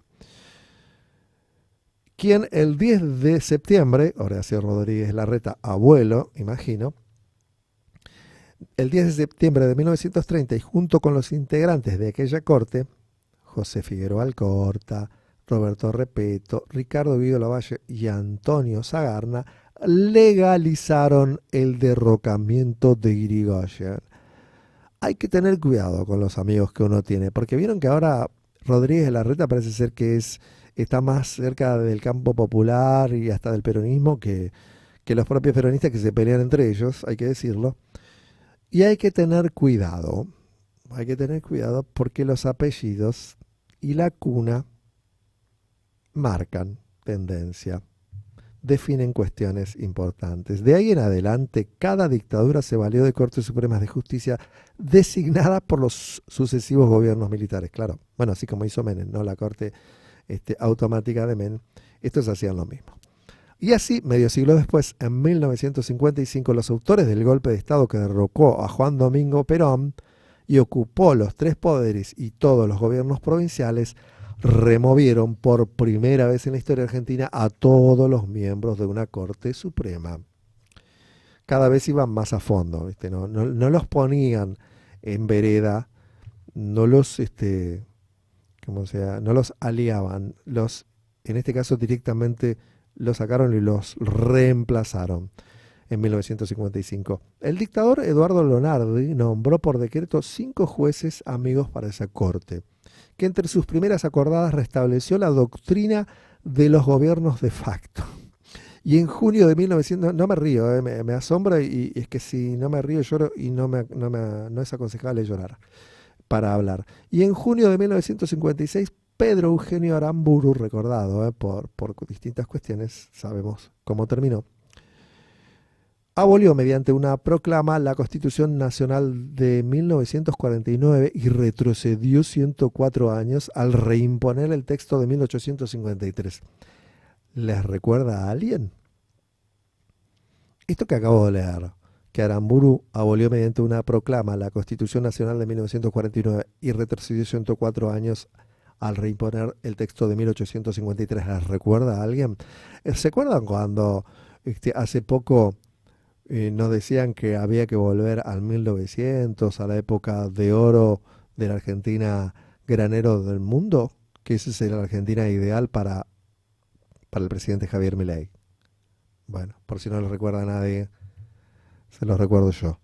Quien el 10 de septiembre, Horacio Rodríguez Larreta, abuelo, imagino, el 10 de septiembre de 1930 y junto con los integrantes de aquella corte, José Figueroa Alcorta, Roberto Repeto, Ricardo Guido Lavalle y Antonio Sagarna, legalizaron el derrocamiento de Irigoyen. Hay que tener cuidado con los amigos que uno tiene, porque vieron que ahora Rodríguez Larreta parece ser que está más cerca del campo popular y hasta del peronismo que los propios peronistas que se pelean entre ellos, hay que decirlo. Y hay que tener cuidado porque los apellidos y la cuna marcan tendencia, definen cuestiones importantes. De ahí en adelante, cada dictadura se valió de Cortes Supremas de Justicia designadas por los sucesivos gobiernos militares. Claro, bueno, así como hizo Menem, ¿no? La Corte automática de Menem, estos hacían lo mismo. Y así, medio siglo después, en 1955, los autores del golpe de Estado que derrocó a Juan Domingo Perón y ocupó los 3 poderes y todos los gobiernos provinciales, removieron por primera vez en la historia argentina a todos los miembros de una Corte Suprema. Cada vez iban más a fondo, ¿viste? No los ponían en vereda, no los no los aliaban, en este caso directamente los sacaron y los reemplazaron en 1955. El dictador Eduardo Lonardi nombró por decreto 5 jueces amigos para esa corte, que entre sus primeras acordadas restableció la doctrina de los gobiernos de facto. Y en junio de 1900, no me río, me asombra y es que si no me río lloro y no es aconsejable llorar para hablar. Y en junio de 1956, Pedro Eugenio Aramburu, recordado por distintas cuestiones, sabemos cómo terminó, abolió mediante una proclama la Constitución Nacional de 1949 y retrocedió 104 años al reimponer el texto de 1853. ¿Les recuerda a alguien? Esto que acabo de leer, que Aramburu abolió mediante una proclama la Constitución Nacional de 1949 y retrocedió 104 años al reimponer el texto de 1853, ¿les recuerda a alguien? ¿Se acuerdan cuando hace poco nos decían que había que volver al 1900, a la época de oro de la Argentina granero del mundo? Que esa sería la Argentina ideal para el presidente Javier Milei. Bueno, por si no lo recuerda a nadie, se los recuerdo yo.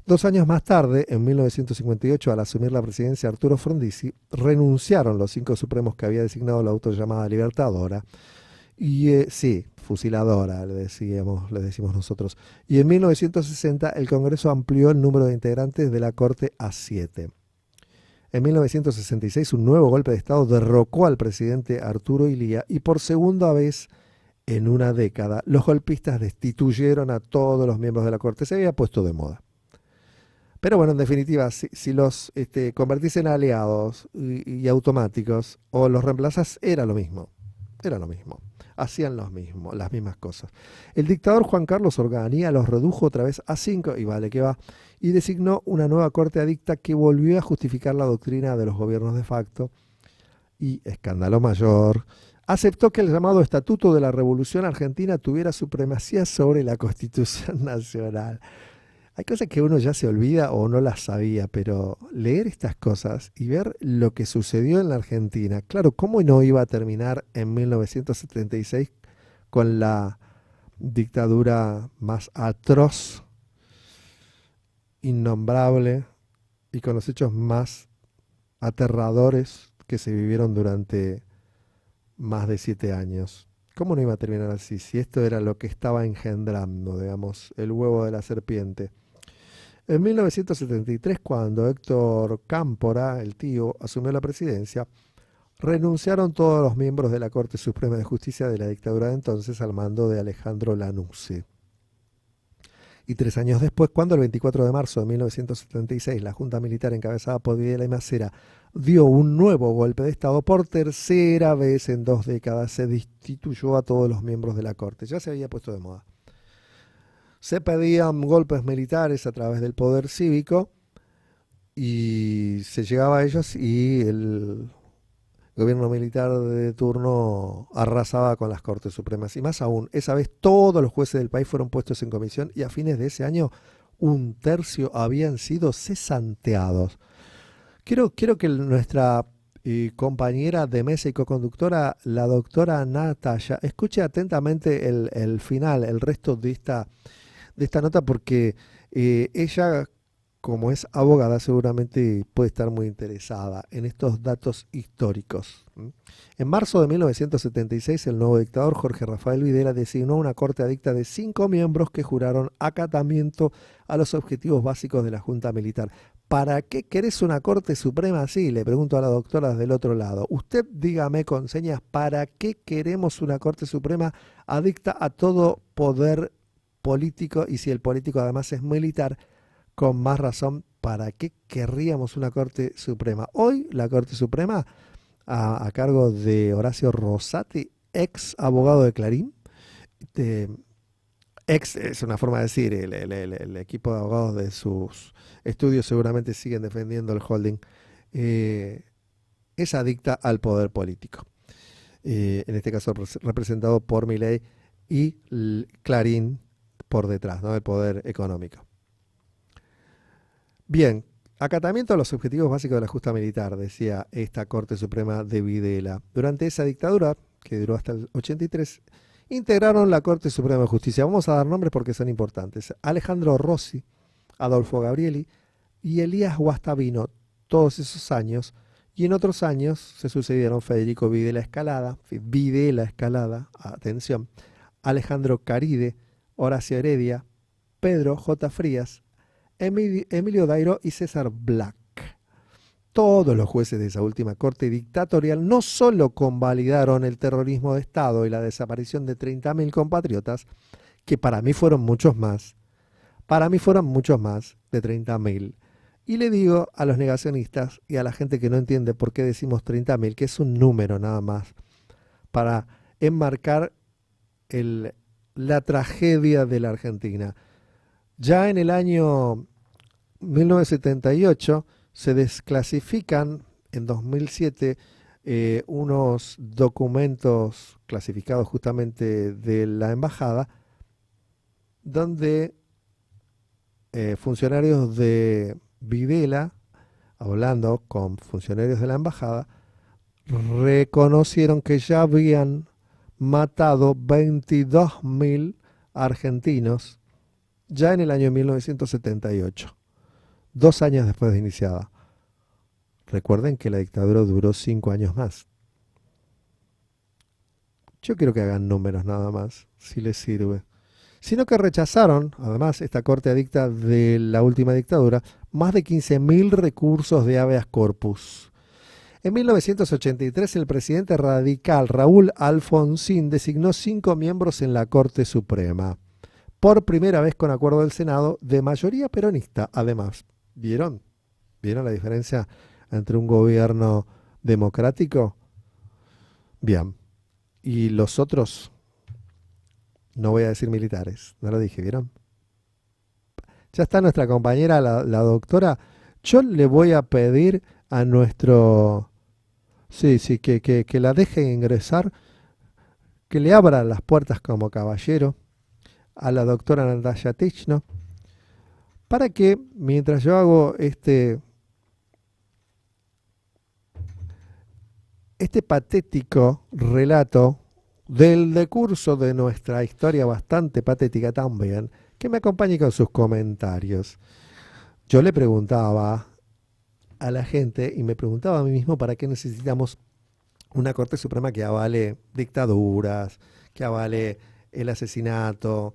2 años más tarde, en 1958, al asumir la presidencia Arturo Frondizi, renunciaron los 5 supremos que había designado la autollamada Libertadora. Y sí, fusiladora, le decimos nosotros. Y en 1960 el Congreso amplió el número de integrantes de la Corte a 7. En 1966 un nuevo golpe de Estado derrocó al presidente Arturo Illia y por segunda vez en una década los golpistas destituyeron a todos los miembros de la Corte. Se había puesto de moda. Pero bueno, en definitiva, si los convertís en aliados y automáticos o los reemplazás, era lo mismo. Era lo mismo. Hacían los mismos, las mismas cosas. El dictador Juan Carlos Onganía los redujo otra vez a 5, y vale que va, y designó una nueva corte adicta que volvió a justificar la doctrina de los gobiernos de facto y, escándalo mayor, aceptó que el llamado Estatuto de la Revolución Argentina tuviera supremacía sobre la Constitución Nacional. Hay cosas que uno ya se olvida o no las sabía, pero leer estas cosas y ver lo que sucedió en la Argentina, claro, ¿cómo no iba a terminar en 1976 con la dictadura más atroz, innombrable y con los hechos más aterradores que se vivieron durante más de 7 años? ¿Cómo no iba a terminar así? Si esto era lo que estaba engendrando, digamos, el huevo de la serpiente. En 1973, cuando Héctor Cámpora, el tío, asumió la presidencia, renunciaron todos los miembros de la Corte Suprema de Justicia de la dictadura de entonces al mando de Alejandro Lanusse. Y 3 años después, cuando el 24 de marzo de 1976 la Junta Militar encabezada por Videla y Macera dio un nuevo golpe de Estado, por tercera vez en 2 décadas se destituyó a todos los miembros de la Corte. Ya se había puesto de moda. Se pedían golpes militares a través del poder cívico y se llegaba a ellos y el gobierno militar de turno arrasaba con las Cortes Supremas. Y más aún, esa vez todos los jueces del país fueron puestos en comisión y a fines de ese año 1/3 habían sido cesanteados. Quiero que nuestra compañera de mesa y coconductora, la doctora Natalia, escuche atentamente el final, el resto de esta nota, porque ella, como es abogada, seguramente puede estar muy interesada en estos datos históricos. En marzo de 1976, el nuevo dictador Jorge Rafael Videla designó una corte adicta de 5 miembros que juraron acatamiento a los objetivos básicos de la Junta Militar. ¿Para qué querés una Corte Suprema así? Le pregunto a la doctora del otro lado. Usted dígame con señas, ¿para qué queremos una Corte Suprema adicta a todo poder político? Y si el político además es militar, con más razón, ¿para qué querríamos una Corte Suprema? Hoy la Corte Suprema, a cargo de Horacio Rosati, ex abogado de Clarín, ex es una forma de decir, el equipo de abogados de sus estudios seguramente siguen defendiendo el holding, es adicta al poder político. En este caso representado por Milei y Clarín por detrás, ¿no? El poder económico. Bien, acatamiento a los objetivos básicos de la justa militar, decía esta Corte Suprema de Videla. Durante esa dictadura, que duró hasta el 83, integraron la Corte Suprema de Justicia. Vamos a dar nombres porque son importantes. Alejandro Rossi, Adolfo Gabrieli y Elías Guastavino, todos esos años. Y en otros años se sucedieron Federico Videla Escalada, atención, Alejandro Caride, Horacio Heredia, Pedro J. Frías, Emilio Dairo y César Black. Todos los jueces de esa última corte dictatorial no solo convalidaron el terrorismo de Estado y la desaparición de 30.000 compatriotas, que para mí fueron muchos más de 30.000. Y le digo a los negacionistas y a la gente que no entiende por qué decimos 30.000, que es un número nada más, para enmarcar la tragedia de la Argentina. Ya en el año 1978 se desclasifican, en 2007, unos documentos clasificados justamente de la embajada, donde funcionarios de Videla, hablando con funcionarios de la embajada, reconocieron que ya habían matado 22.000 argentinos ya en el año 1978, 2 años después de iniciada. Recuerden que la dictadura duró 5 años más. Yo quiero que hagan números nada más, si les sirve. Sino que rechazaron, además, esta corte adicta de la última dictadura, más de 15.000 recursos de habeas corpus. En 1983, el presidente radical Raúl Alfonsín designó 5 miembros en la Corte Suprema, por primera vez con acuerdo del Senado, de mayoría peronista, además. ¿Vieron? ¿Vieron la diferencia entre un gobierno democrático? Bien. Y los otros, no voy a decir militares, no lo dije, ¿vieron? Ya está nuestra compañera, la doctora. Yo le voy a pedir a nuestro... Sí, sí, que la deje ingresar, que le abra las puertas como caballero a la doctora Natasha Tichno, para que mientras yo hago este patético relato del decurso de nuestra historia bastante patética también, que me acompañe con sus comentarios. Yo le preguntaba a la gente y me preguntaba a mí mismo para qué necesitamos una Corte Suprema que avale dictaduras, que avale el asesinato,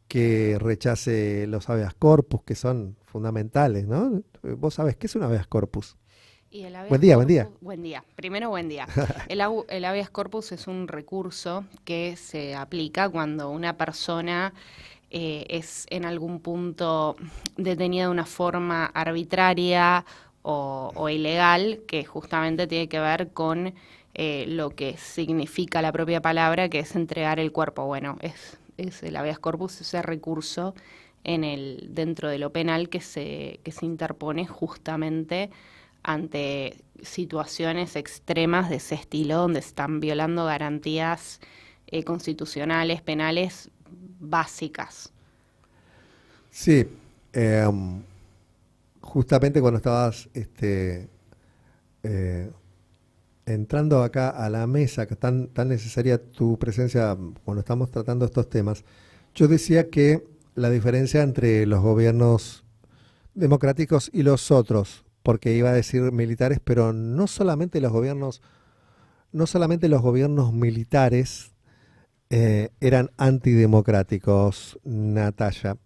que rechace los habeas corpus, que son fundamentales, ¿no? Vos sabés, ¿qué es un habeas corpus? Y el habeas Buen día, buen corpus, día. buen día. Primero, buen día. El habeas corpus es un recurso que se aplica cuando una persona es en algún punto detenida de una forma arbitraria o ilegal, que justamente tiene que ver con lo que significa la propia palabra, que es entregar el cuerpo. Bueno, es el habeas corpus, ese recurso dentro de lo penal que se interpone justamente ante situaciones extremas de ese estilo, donde están violando garantías constitucionales, penales básicas. Sí, justamente cuando estabas entrando acá a la mesa, que tan necesaria tu presencia cuando estamos tratando estos temas, yo decía que la diferencia entre los gobiernos democráticos y los otros, porque iba a decir militares, pero no solamente los gobiernos militares eran antidemocráticos, Natalia.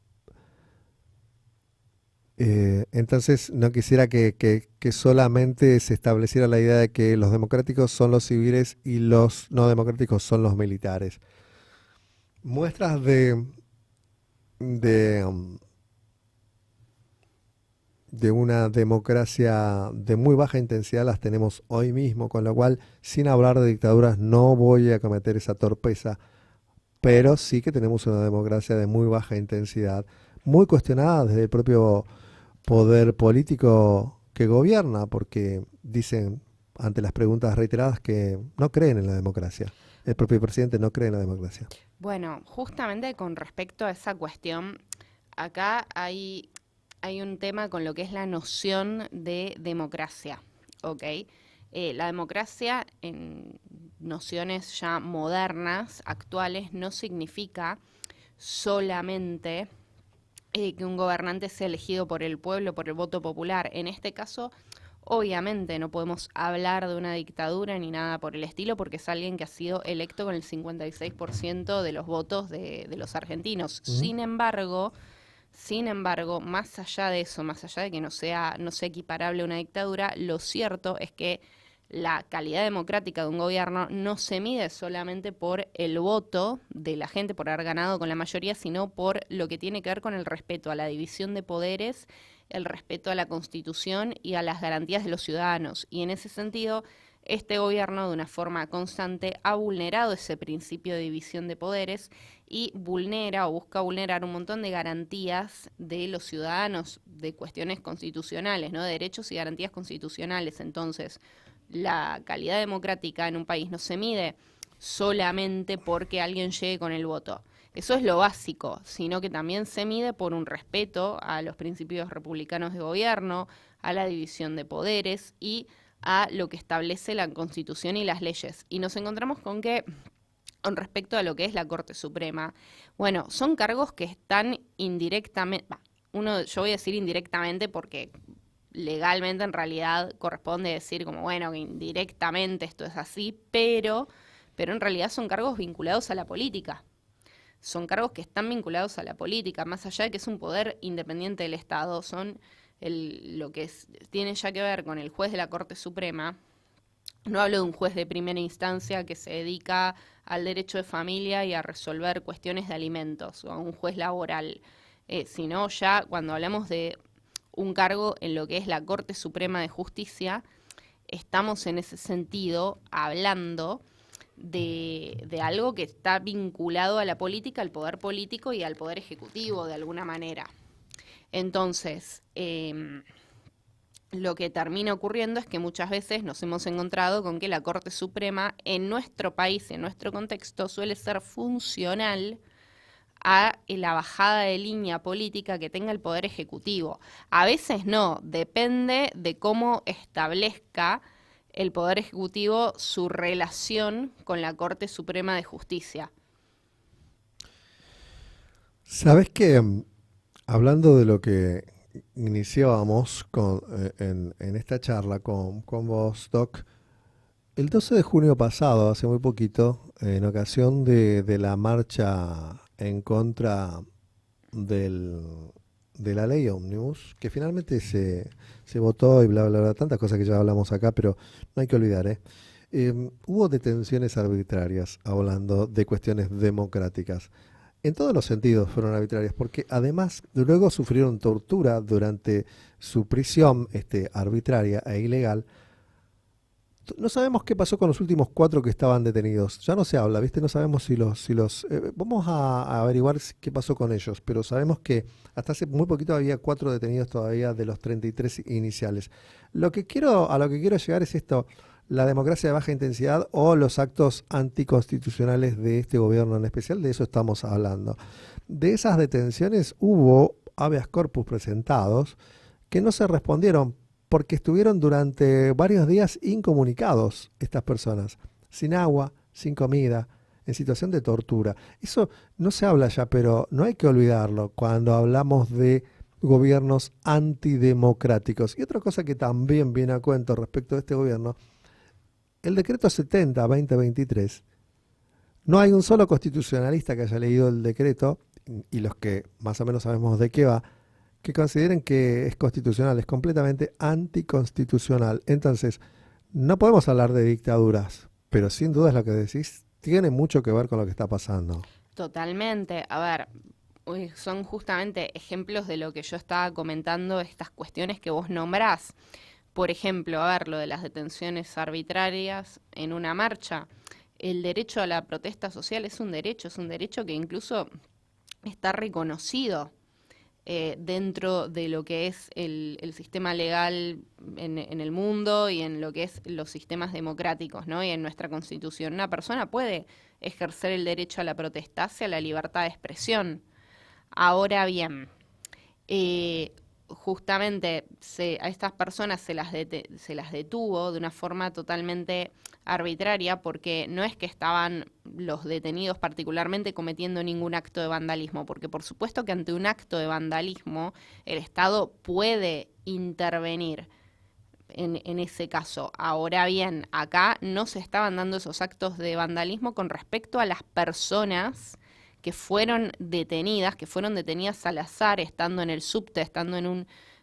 Entonces no quisiera que solamente se estableciera la idea de que los democráticos son los civiles y los no democráticos son los militares. Muestras de, um, de una democracia de muy baja intensidad las tenemos hoy mismo, con lo cual, sin hablar de dictaduras, no voy a cometer esa torpeza, pero sí que tenemos una democracia de muy baja intensidad, muy cuestionada desde el propio poder político que gobierna, porque dicen ante las preguntas reiteradas que no creen en la democracia. El propio presidente no cree en la democracia. Bueno, justamente con respecto a esa cuestión, acá hay un tema con lo que es la noción de democracia, ¿ok? La democracia en nociones ya modernas, actuales, no significa solamente que un gobernante sea elegido por el pueblo, por el voto popular. En este caso, obviamente no podemos hablar de una dictadura ni nada por el estilo, porque es alguien que ha sido electo con el 56% de los votos de los argentinos. Sin embargo, más allá de eso, más allá de que no sea equiparable a una dictadura, lo cierto es que la calidad democrática de un gobierno no se mide solamente por el voto de la gente, por haber ganado con la mayoría, sino por lo que tiene que ver con el respeto a la división de poderes, el respeto a la Constitución y a las garantías de los ciudadanos. Y en ese sentido, este gobierno, de una forma constante, ha vulnerado ese principio de división de poderes y vulnera o busca vulnerar un montón de garantías de los ciudadanos, de cuestiones constitucionales, ¿no? De derechos y garantías constitucionales. Entonces, la calidad democrática en un país no se mide solamente porque alguien llegue con el voto. Eso es lo básico, sino que también se mide por un respeto a los principios republicanos de gobierno, a la división de poderes y a lo que establece la Constitución y las leyes. Y nos encontramos con que, con respecto a lo que es la Corte Suprema, bueno, son cargos que están indirectamente, yo voy a decir indirectamente porque legalmente en realidad corresponde decir como, bueno, que indirectamente esto es así, pero en realidad son cargos vinculados a la política. Son cargos que están vinculados a la política, más allá de que es un poder independiente del Estado, son lo que tiene ya que ver con el juez de la Corte Suprema. No hablo de un juez de primera instancia que se dedica al derecho de familia y a resolver cuestiones de alimentos, o a un juez laboral, sino ya cuando hablamos de un cargo en lo que es la Corte Suprema de Justicia, estamos en ese sentido hablando de algo que está vinculado a la política, al poder político y al poder ejecutivo de alguna manera. Entonces, lo que termina ocurriendo es que muchas veces nos hemos encontrado con que la Corte Suprema en nuestro país, en nuestro contexto, suele ser funcional a la bajada de línea política que tenga el Poder Ejecutivo. A veces no, depende de cómo establezca el Poder Ejecutivo su relación con la Corte Suprema de Justicia. ¿Sabes qué? Hablando de lo que iniciábamos en esta charla con vos, Doc, el 12 de junio pasado, hace muy poquito, en ocasión de la marcha en contra de la ley Ómnibus, que finalmente se votó y bla, bla, bla, tantas cosas que ya hablamos acá, pero no hay que olvidar, hubo detenciones arbitrarias, hablando de cuestiones democráticas. En todos los sentidos fueron arbitrarias, porque además luego sufrieron tortura durante su prisión arbitraria e ilegal. No sabemos qué pasó con los últimos 4 que estaban detenidos. Ya no se habla, ¿viste? No sabemos si los vamos a averiguar qué pasó con ellos, pero sabemos que hasta hace muy poquito había 4 detenidos todavía de los 33 iniciales. A lo que quiero llegar es esto: la democracia de baja intensidad o los actos anticonstitucionales de este gobierno en especial. De eso estamos hablando. De esas detenciones hubo habeas corpus presentados que no se respondieron, porque estuvieron durante varios días incomunicados estas personas, sin agua, sin comida, en situación de tortura. Eso no se habla ya, pero no hay que olvidarlo cuando hablamos de gobiernos antidemocráticos. Y otra cosa que también viene a cuento respecto de este gobierno: el decreto 70-2023, no hay un solo constitucionalista que haya leído el decreto, y los que más o menos sabemos de qué va, que consideren que es constitucional. Es completamente anticonstitucional. Entonces, no podemos hablar de dictaduras, pero sin duda es lo que decís, tiene mucho que ver con lo que está pasando. Totalmente. A ver, son justamente ejemplos de lo que yo estaba comentando, estas cuestiones que vos nombrás. Por ejemplo, a ver, lo de las detenciones arbitrarias en una marcha. El derecho a la protesta social es un derecho que incluso está reconocido dentro de lo que es el sistema legal en el mundo y en lo que es los sistemas democráticos, ¿no? Y en nuestra Constitución. Una persona puede ejercer el derecho a la protesta, hacia la libertad de expresión. Ahora bien, justamente a estas personas se las detuvo de una forma totalmente arbitraria, porque no es que estaban los detenidos particularmente cometiendo ningún acto de vandalismo, porque por supuesto que ante un acto de vandalismo el Estado puede intervenir en ese caso. Ahora bien, acá no se estaban dando esos actos de vandalismo con respecto a las personas que fueron detenidas al azar, estando en el subte,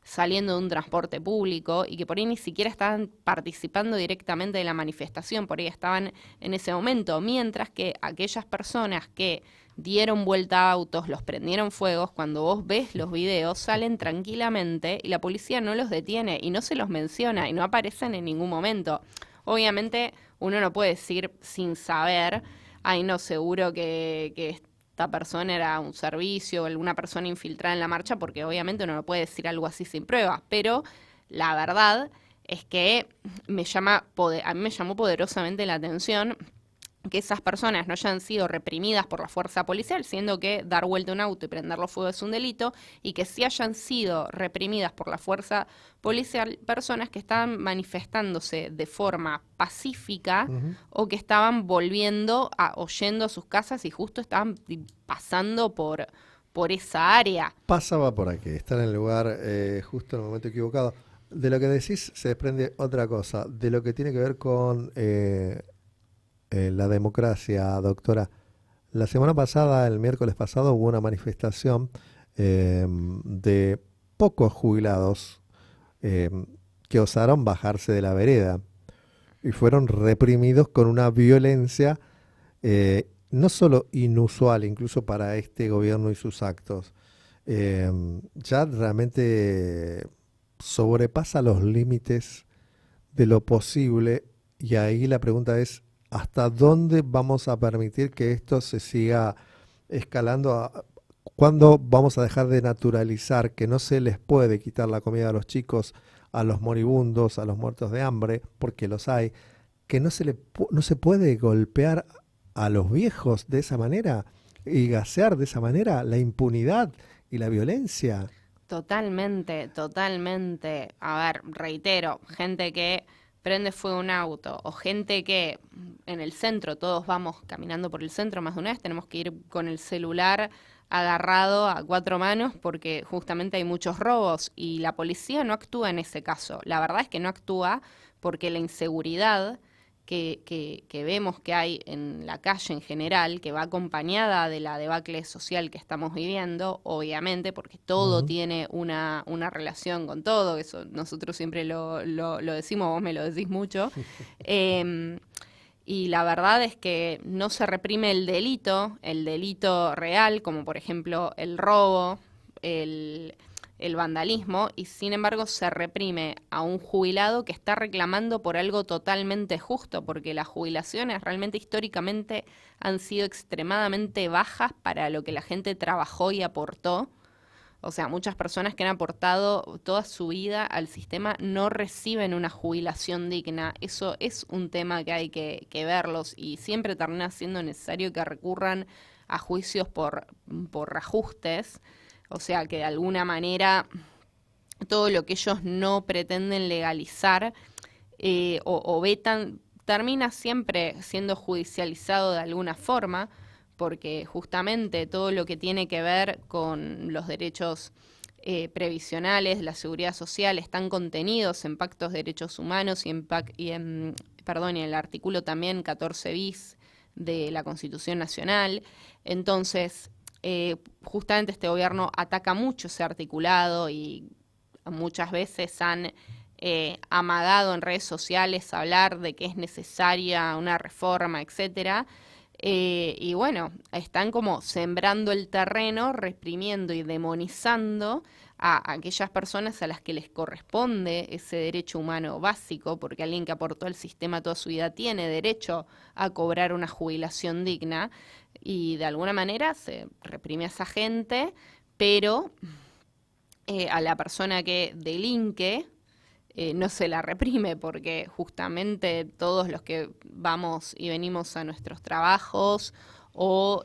saliendo de un transporte público, y que por ahí ni siquiera estaban participando directamente de la manifestación, por ahí estaban en ese momento, mientras que aquellas personas que dieron vuelta a autos, los prendieron fuegos, cuando vos ves los videos, salen tranquilamente y la policía no los detiene y no se los menciona y no aparecen en ningún momento. Obviamente uno no puede decir sin saber, ay no, seguro que esta persona era un servicio o alguna persona infiltrada en la marcha, porque obviamente uno no puede decir algo así sin pruebas, pero la verdad es que a mí me llamó poderosamente la atención que esas personas no hayan sido reprimidas por la fuerza policial, siendo que dar vuelta a un auto y prenderlo fuego es un delito, y que sí hayan sido reprimidas por la fuerza policial personas que estaban manifestándose de forma pacífica o que estaban oyendo a sus casas y justo estaban pasando por esa área. Pasaba por aquí, está en el lugar justo en el momento equivocado. De lo que decís se desprende otra cosa, de lo que tiene que ver con la democracia, doctora. La semana pasada, el miércoles pasado, hubo una manifestación de pocos jubilados que osaron bajarse de la vereda y fueron reprimidos con una violencia no solo inusual, incluso para este gobierno y sus actos. Ya realmente sobrepasa los límites de lo posible, y ahí la pregunta es, ¿hasta dónde vamos a permitir que esto se siga escalando? ¿Cuándo vamos a dejar de naturalizar que no se les puede quitar la comida a los chicos, a los moribundos, a los muertos de hambre, porque los hay, que no se puede golpear a los viejos de esa manera y gasear de esa manera la impunidad y la violencia? Totalmente, totalmente. A ver, reitero, gente que prende fuego a un auto o gente que en el centro, todos vamos caminando por el centro más de una vez, tenemos que ir con el celular agarrado a 4 manos porque justamente hay muchos robos y la policía no actúa en ese caso. La verdad es que no actúa porque la inseguridad que vemos que hay en la calle en general, que va acompañada de la debacle social que estamos viviendo, obviamente, porque todo tiene una relación con todo, eso nosotros siempre lo decimos, vos me lo decís mucho, y la verdad es que no se reprime el delito real, como por ejemplo el robo, el vandalismo, y sin embargo se reprime a un jubilado que está reclamando por algo totalmente justo, porque las jubilaciones realmente históricamente han sido extremadamente bajas para lo que la gente trabajó y aportó. O sea, muchas personas que han aportado toda su vida al sistema no reciben una jubilación digna. Eso es un tema que hay que verlos, y siempre termina siendo necesario que recurran a juicios por reajustes. O sea, que de alguna manera todo lo que ellos no pretenden legalizar o vetan, termina siempre siendo judicializado de alguna forma, porque justamente todo lo que tiene que ver con los derechos previsionales, la seguridad social, están contenidos en pactos de derechos humanos y en el artículo también 14 bis de la Constitución Nacional. Entonces, justamente este gobierno ataca mucho ese articulado y muchas veces han amagado en redes sociales hablar de que es necesaria una reforma, etcétera. Y bueno, están como sembrando el terreno, reprimiendo y demonizando a aquellas personas a las que les corresponde ese derecho humano básico, porque alguien que aportó al sistema toda su vida tiene derecho a cobrar una jubilación digna, y de alguna manera se reprime a esa gente, pero a la persona que delinque no se la reprime, porque justamente todos los que vamos y venimos a nuestros trabajos o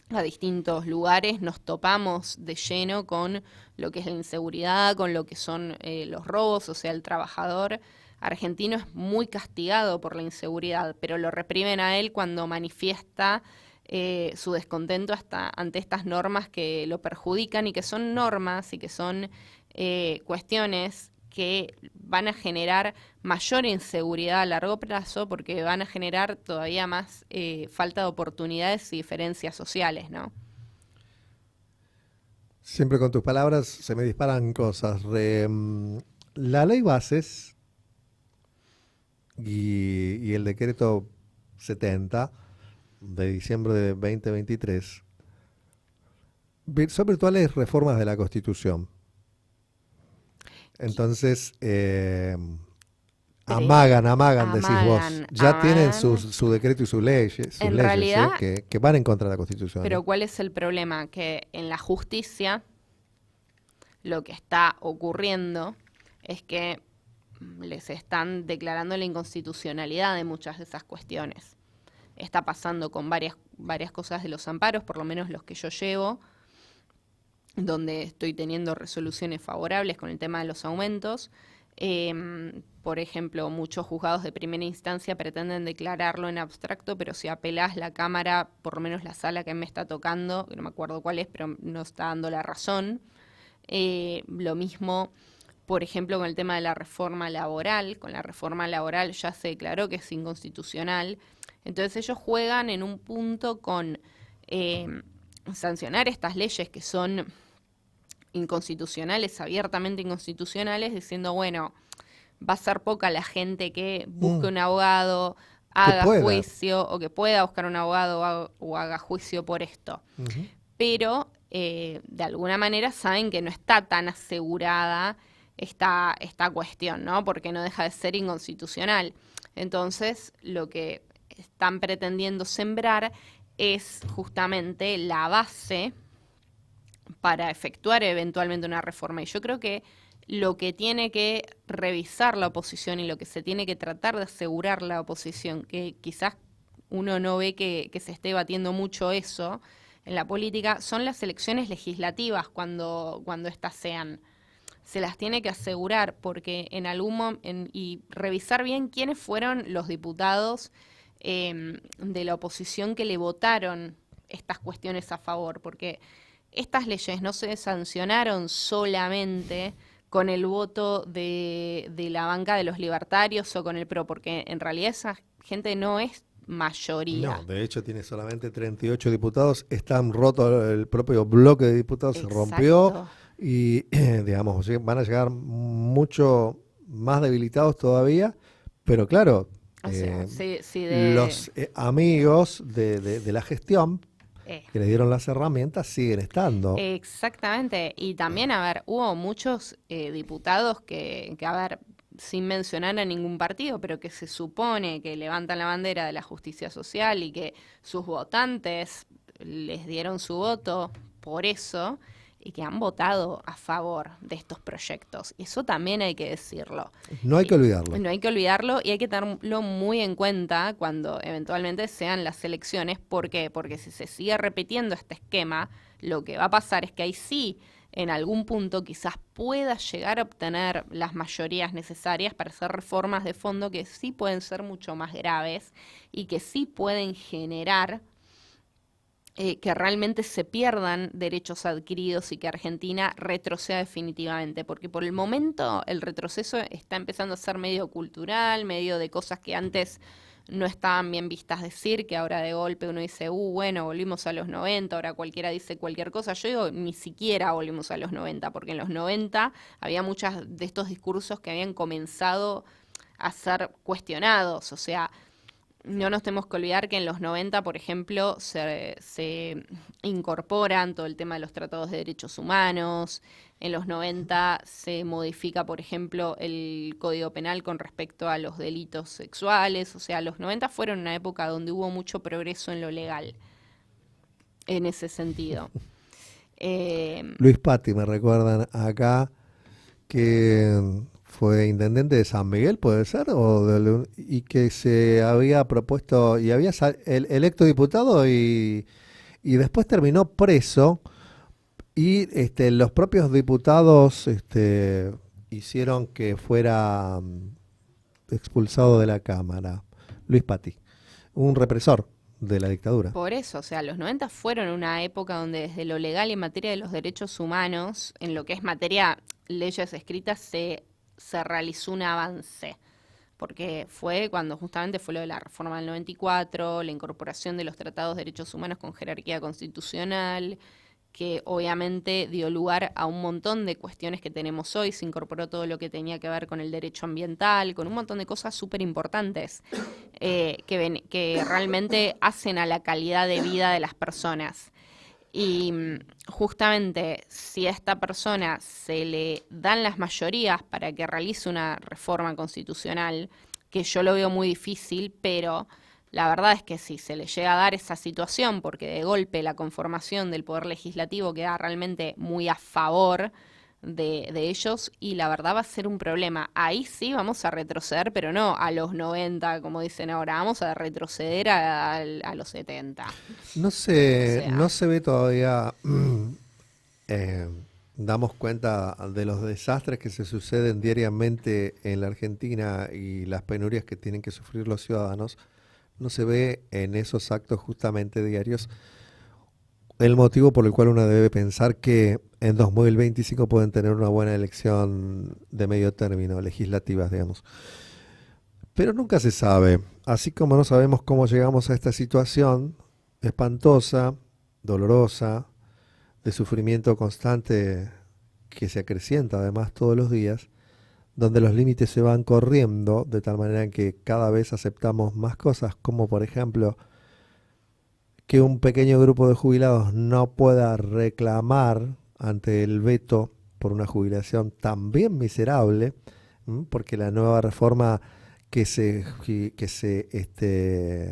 a distintos lugares nos topamos de lleno con lo que es la inseguridad, con lo que son los robos. O sea, el trabajador argentino es muy castigado por la inseguridad, pero lo reprimen a él cuando manifiesta su descontento ante estas normas que lo perjudican, y que son normas y que son cuestiones que van a generar mayor inseguridad a largo plazo, porque van a generar todavía más falta de oportunidades y diferencias sociales, ¿no? Siempre con tus palabras se me disparan cosas. La ley bases y el decreto 70 de diciembre de 2023 son virtuales reformas de la Constitución. Entonces, amagan, decís vos. Ya tienen su decreto y sus leyes, realidad, que van en contra de la Constitución. Pero ¿cuál es el problema? Que en la justicia lo que está ocurriendo es que les están declarando la inconstitucionalidad de muchas de esas cuestiones. Está pasando con varias cosas de los amparos, por lo menos los que yo llevo, donde estoy teniendo resoluciones favorables con el tema de los aumentos. Por ejemplo, muchos juzgados de primera instancia pretenden declararlo en abstracto, pero si apelás, la Cámara, por lo menos la sala que me está tocando, que no me acuerdo cuál es, pero no está dando la razón. Lo mismo, por ejemplo, con el tema de la reforma laboral. Con la reforma laboral ya se declaró que es inconstitucional. Entonces ellos juegan en un punto con sancionar estas leyes que son inconstitucionales, abiertamente inconstitucionales, diciendo, bueno, va a ser poca la gente que busque un abogado, haga juicio, o que pueda buscar un abogado o haga juicio por esto. Pero de alguna manera saben que no está tan asegurada esta cuestión, ¿no? Porque no deja de ser inconstitucional. Entonces, lo que están pretendiendo sembrar es justamente la base para efectuar eventualmente una reforma. Y yo creo que lo que tiene que revisar la oposición y lo que se tiene que tratar de asegurar la oposición, que quizás uno no ve que se esté batiendo mucho eso en la política, son las elecciones legislativas cuando estas sean. Se las tiene que asegurar porque en algún y revisar bien quiénes fueron los diputados de la oposición que le votaron estas cuestiones a favor, porque estas leyes no se sancionaron solamente con el voto de la banca de los libertarios o con el PRO, porque en realidad esa gente no es mayoría. No, de hecho tiene solamente 38 diputados, están rotos, el propio bloque de diputados se rompió y digamos, van a llegar mucho más debilitados todavía, pero claro, o sea, los amigos de la gestión que les dieron las herramientas siguen estando. Exactamente, y también, a ver, hubo muchos diputados que, a ver, sin mencionar a ningún partido, pero que se supone que levantan la bandera de la justicia social y que sus votantes les dieron su voto por eso y que han votado a favor de estos proyectos. Y eso también hay que decirlo. No hay que olvidarlo. No hay que olvidarlo y hay que tenerlo muy en cuenta cuando eventualmente sean las elecciones. ¿Por qué? Porque si se sigue repitiendo este esquema, lo que va a pasar es que ahí sí, en algún punto quizás pueda llegar a obtener las mayorías necesarias para hacer reformas de fondo que sí pueden ser mucho más graves y que sí pueden generar que realmente se pierdan derechos adquiridos y que Argentina retroceda definitivamente, porque por el momento el retroceso está empezando a ser medio cultural, medio de cosas que antes no estaban bien vistas decir, que ahora de golpe uno dice, bueno, volvimos a los 90, ahora cualquiera dice cualquier cosa. Yo digo, ni siquiera volvimos a los 90, porque en los 90 había muchos de estos discursos que habían comenzado a ser cuestionados, o sea, no nos tenemos que olvidar que en los 90, por ejemplo, se incorporan todo el tema de los tratados de derechos humanos. En los 90 se modifica, por ejemplo, el Código Penal con respecto a los delitos sexuales. O sea, los 90 fueron una época donde hubo mucho progreso en lo legal, en ese sentido. Luis Patti, me recuerdan acá, que fue intendente de San Miguel, ¿puede ser? Y que se había propuesto, y había electo diputado y después terminó preso, y los propios diputados hicieron que fuera expulsado de la Cámara. Luis Patti, un represor de la dictadura. Por eso, o sea, los 90 fueron una época donde desde lo legal y en materia de los derechos humanos, en lo que es materia leyes escritas, se realizó un avance, porque fue cuando justamente fue lo de la reforma del 94, la incorporación de los tratados de derechos humanos con jerarquía constitucional, que obviamente dio lugar a un montón de cuestiones que tenemos hoy. Se incorporó todo lo que tenía que ver con el derecho ambiental, con un montón de cosas súper importantes que realmente hacen a la calidad de vida de las personas. Y justamente si a esta persona se le dan las mayorías para que realice una reforma constitucional, que yo lo veo muy difícil, pero la verdad es que si se le llega a dar esa situación, porque de golpe la conformación del Poder Legislativo queda realmente muy a favor de ellos, y la verdad va a ser un problema. Ahí sí vamos a retroceder, pero no a los 90, como dicen ahora, vamos a retroceder a los 70. No se ve todavía, damos cuenta de los desastres que se suceden diariamente en la Argentina y las penurias que tienen que sufrir los ciudadanos. No se ve en esos actos justamente diarios el motivo por el cual uno debe pensar que en 2025 pueden tener una buena elección de medio término, legislativas, digamos. Pero nunca se sabe. Así como no sabemos cómo llegamos a esta situación espantosa, dolorosa, de sufrimiento constante que se acrecienta además todos los días, donde los límites se van corriendo de tal manera que cada vez aceptamos más cosas, como por ejemplo que un pequeño grupo de jubilados no pueda reclamar ante el veto por una jubilación también miserable, porque la nueva reforma que se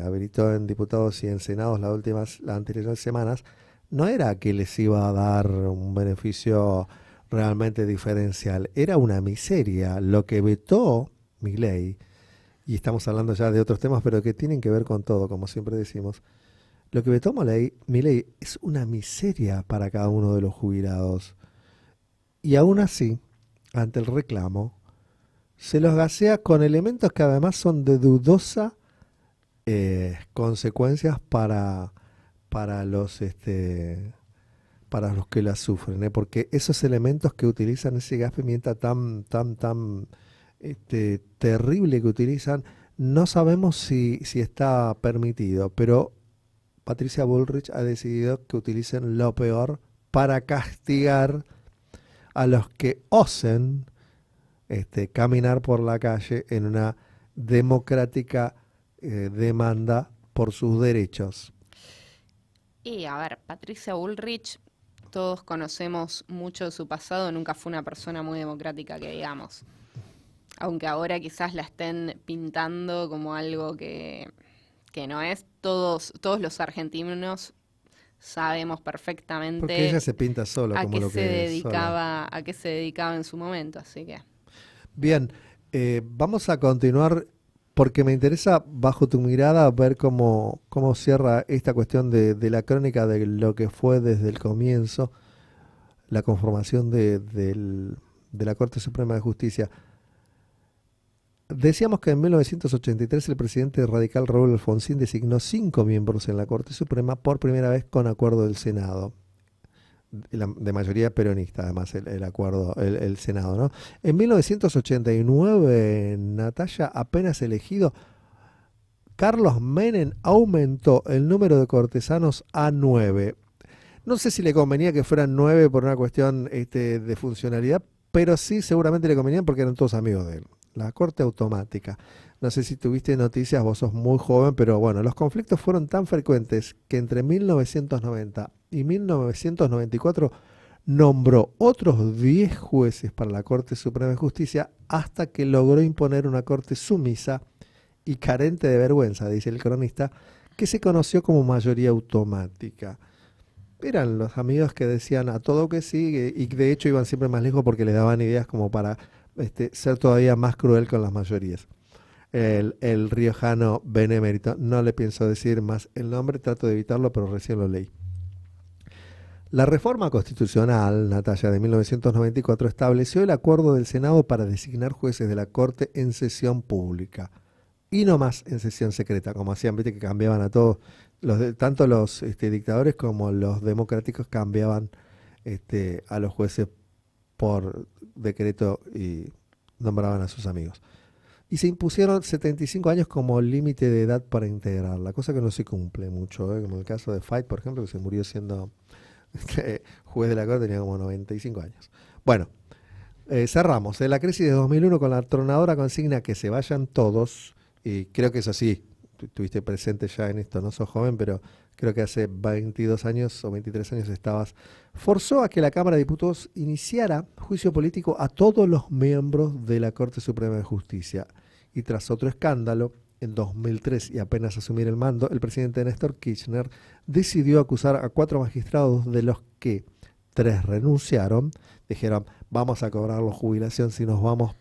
habilitó en diputados y en senados las anteriores semanas no era que les iba a dar un beneficio realmente diferencial, era una miseria. Lo que vetó Milei, y estamos hablando ya de otros temas, pero que tienen que ver con todo, como siempre decimos, lo que vetó Milei es una miseria para cada uno de los jubilados. Y aún así, ante el reclamo, se los gasea con elementos que además son de dudosa consecuencias para los que la sufren, porque esos elementos que utilizan, ese gas pimienta tan terrible que utilizan, no sabemos si está permitido, pero Patricia Bullrich ha decidido que utilicen lo peor para castigar a los que osen caminar por la calle en una democrática demanda por sus derechos. Y a ver, Patricia Bullrich, todos conocemos mucho de su pasado, nunca fue una persona muy democrática, que digamos. Aunque ahora quizás la estén pintando como algo que no es. Todos los argentinos sabemos perfectamente porque ella se pinta sola, como lo que es sola. A qué se dedicaba en su momento, así que. Bien, vamos a continuar porque me interesa, bajo tu mirada, ver cómo cierra esta cuestión de la crónica de lo que fue desde el comienzo la conformación de la Corte Suprema de Justicia. Decíamos que en 1983 el presidente radical Raúl Alfonsín designó 5 miembros en la Corte Suprema por primera vez con acuerdo del Senado, de mayoría peronista, además el Senado, ¿no? En 1989, Natalia, apenas elegido, Carlos Menem aumentó el número de cortesanos a 9. No sé si le convenía que fueran 9 por una cuestión de funcionalidad, pero sí seguramente le convenían porque eran todos amigos de él. La Corte Automática. No sé si tuviste noticias, vos sos muy joven, pero bueno, los conflictos fueron tan frecuentes que entre 1990 y 1994 nombró otros 10 jueces para la Corte Suprema de Justicia hasta que logró imponer una corte sumisa y carente de vergüenza, dice el cronista, que se conoció como mayoría automática. Eran los amigos que decían a todo que sí, y de hecho iban siempre más lejos porque le daban ideas como para ser todavía más cruel con las mayorías. El riojano benemérito, no le pienso decir más el nombre, trato de evitarlo, pero recién lo leí. La reforma constitucional, Natalia, de 1994 estableció el acuerdo del Senado para designar jueces de la Corte en sesión pública y no más en sesión secreta, como hacían, viste que cambiaban a todos, tanto los dictadores como los democráticos cambiaban a los jueces por decreto y nombraban a sus amigos. Y se impusieron 75 años como límite de edad para integrarla, cosa que no se cumple mucho, como el caso de Fight, por ejemplo, que se murió siendo juez de la Corte, tenía como 95 años. Bueno, cerramos. La crisis de 2001 con la atronadora consigna que se vayan todos, y creo que es así, estuviste presente ya en esto, no sos joven, pero creo que hace 22 años o 23 años estabas, forzó a que la Cámara de Diputados iniciara juicio político a todos los miembros de la Corte Suprema de Justicia. Y tras otro escándalo, en 2003 y apenas asumir el mando, el presidente Néstor Kirchner decidió acusar a 4 magistrados, de los que 3 renunciaron, dijeron vamos a cobrar la jubilación si nos vamos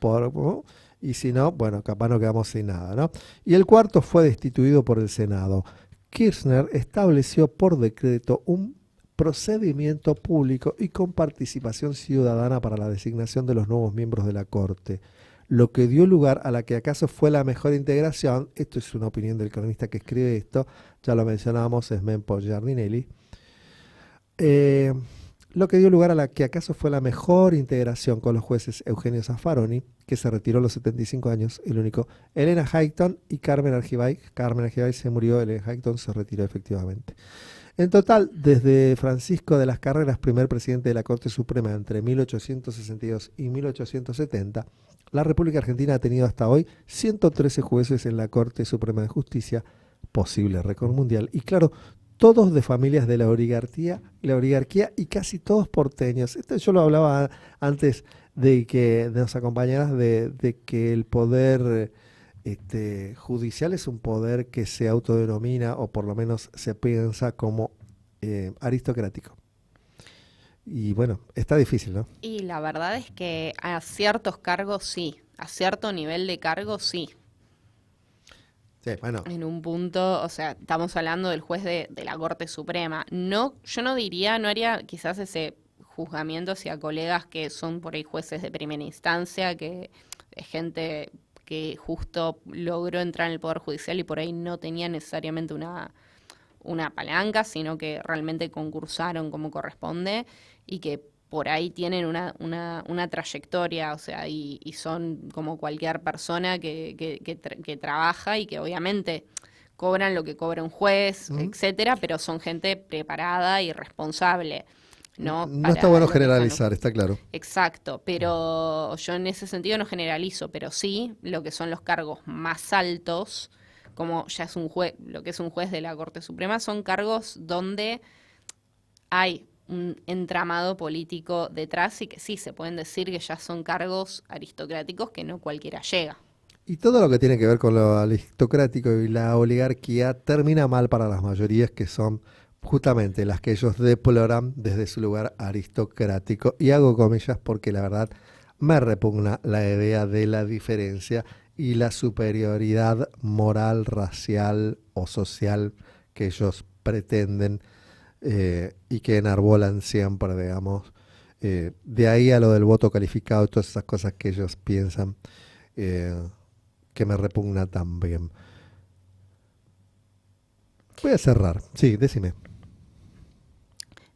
y si no, bueno, capaz no quedamos sin nada, ¿no? Y el cuarto fue destituido por el Senado. Kirchner estableció por decreto un procedimiento público y con participación ciudadana para la designación de los nuevos miembros de la Corte, lo que dio lugar a la que acaso fue la mejor integración. Esto es una opinión del cronista que escribe esto, ya lo mencionábamos, es Mempo Giardinelli. Lo que dio lugar a la que acaso fue la mejor integración con los jueces Eugenio Zaffaroni, que se retiró a los 75 años, el único, Elena Hayton y Carmen Argibay. Carmen Argibay se murió, Elena Hayton se retiró efectivamente. En total, desde Francisco de las Carreras, primer presidente de la Corte Suprema entre 1862 y 1870, la República Argentina ha tenido hasta hoy 113 jueces en la Corte Suprema de Justicia, posible récord mundial. Y claro, todos de familias de la oligarquía y casi todos porteños. Esto yo lo hablaba antes de que nos acompañaras de que el poder judicial es un poder que se autodenomina o por lo menos se piensa como aristocrático. Y bueno, está difícil, ¿no? Y la verdad es que a ciertos cargos sí, a cierto nivel de cargo sí. Sí, bueno. En un punto, o sea, estamos hablando del juez de la Corte Suprema. No, yo no diría, no haría quizás ese juzgamiento hacia colegas que son por ahí jueces de primera instancia, que es gente que justo logró entrar en el Poder Judicial y por ahí no tenía necesariamente una palanca, sino que realmente concursaron como corresponde y que por ahí tienen una trayectoria, o sea, y son como cualquier persona que trabaja y que obviamente cobran lo que cobra un juez, etcétera, pero son gente preparada y responsable. No está bueno generalizar, está claro. Exacto, pero yo en ese sentido no generalizo, pero sí lo que son los cargos más altos, como ya es un juez, lo que es un juez de la Corte Suprema, son cargos donde hay un entramado político detrás y que sí, se pueden decir que ya son cargos aristocráticos que no cualquiera llega. Y todo lo que tiene que ver con lo aristocrático y la oligarquía termina mal para las mayorías, que son justamente las que ellos deploran desde su lugar aristocrático. Y hago comillas porque la verdad me repugna la idea de la diferencia y la superioridad moral, racial o social que ellos pretenden y que enarbolan siempre, digamos. De ahí a lo del voto calificado y todas esas cosas que ellos piensan que me repugna también. Voy a cerrar. Sí, decime.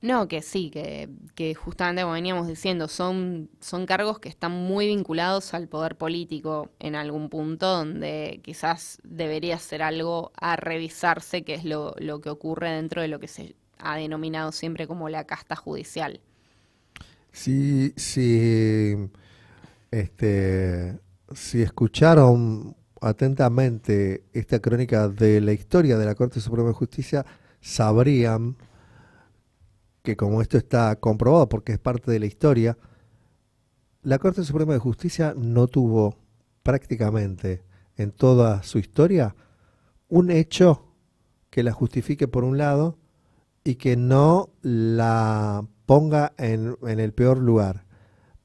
No, que sí, que justamente como veníamos diciendo, son cargos que están muy vinculados al poder político en algún punto, donde quizás debería ser algo a revisarse, que es lo que ocurre dentro de lo que se ha denominado siempre como la casta judicial. Si escucharon atentamente esta crónica de la historia de la Corte Suprema de Justicia, sabrían que, como esto está comprobado porque es parte de la historia, la Corte Suprema de Justicia no tuvo prácticamente en toda su historia un hecho que la justifique por un lado y que no la ponga en el peor lugar,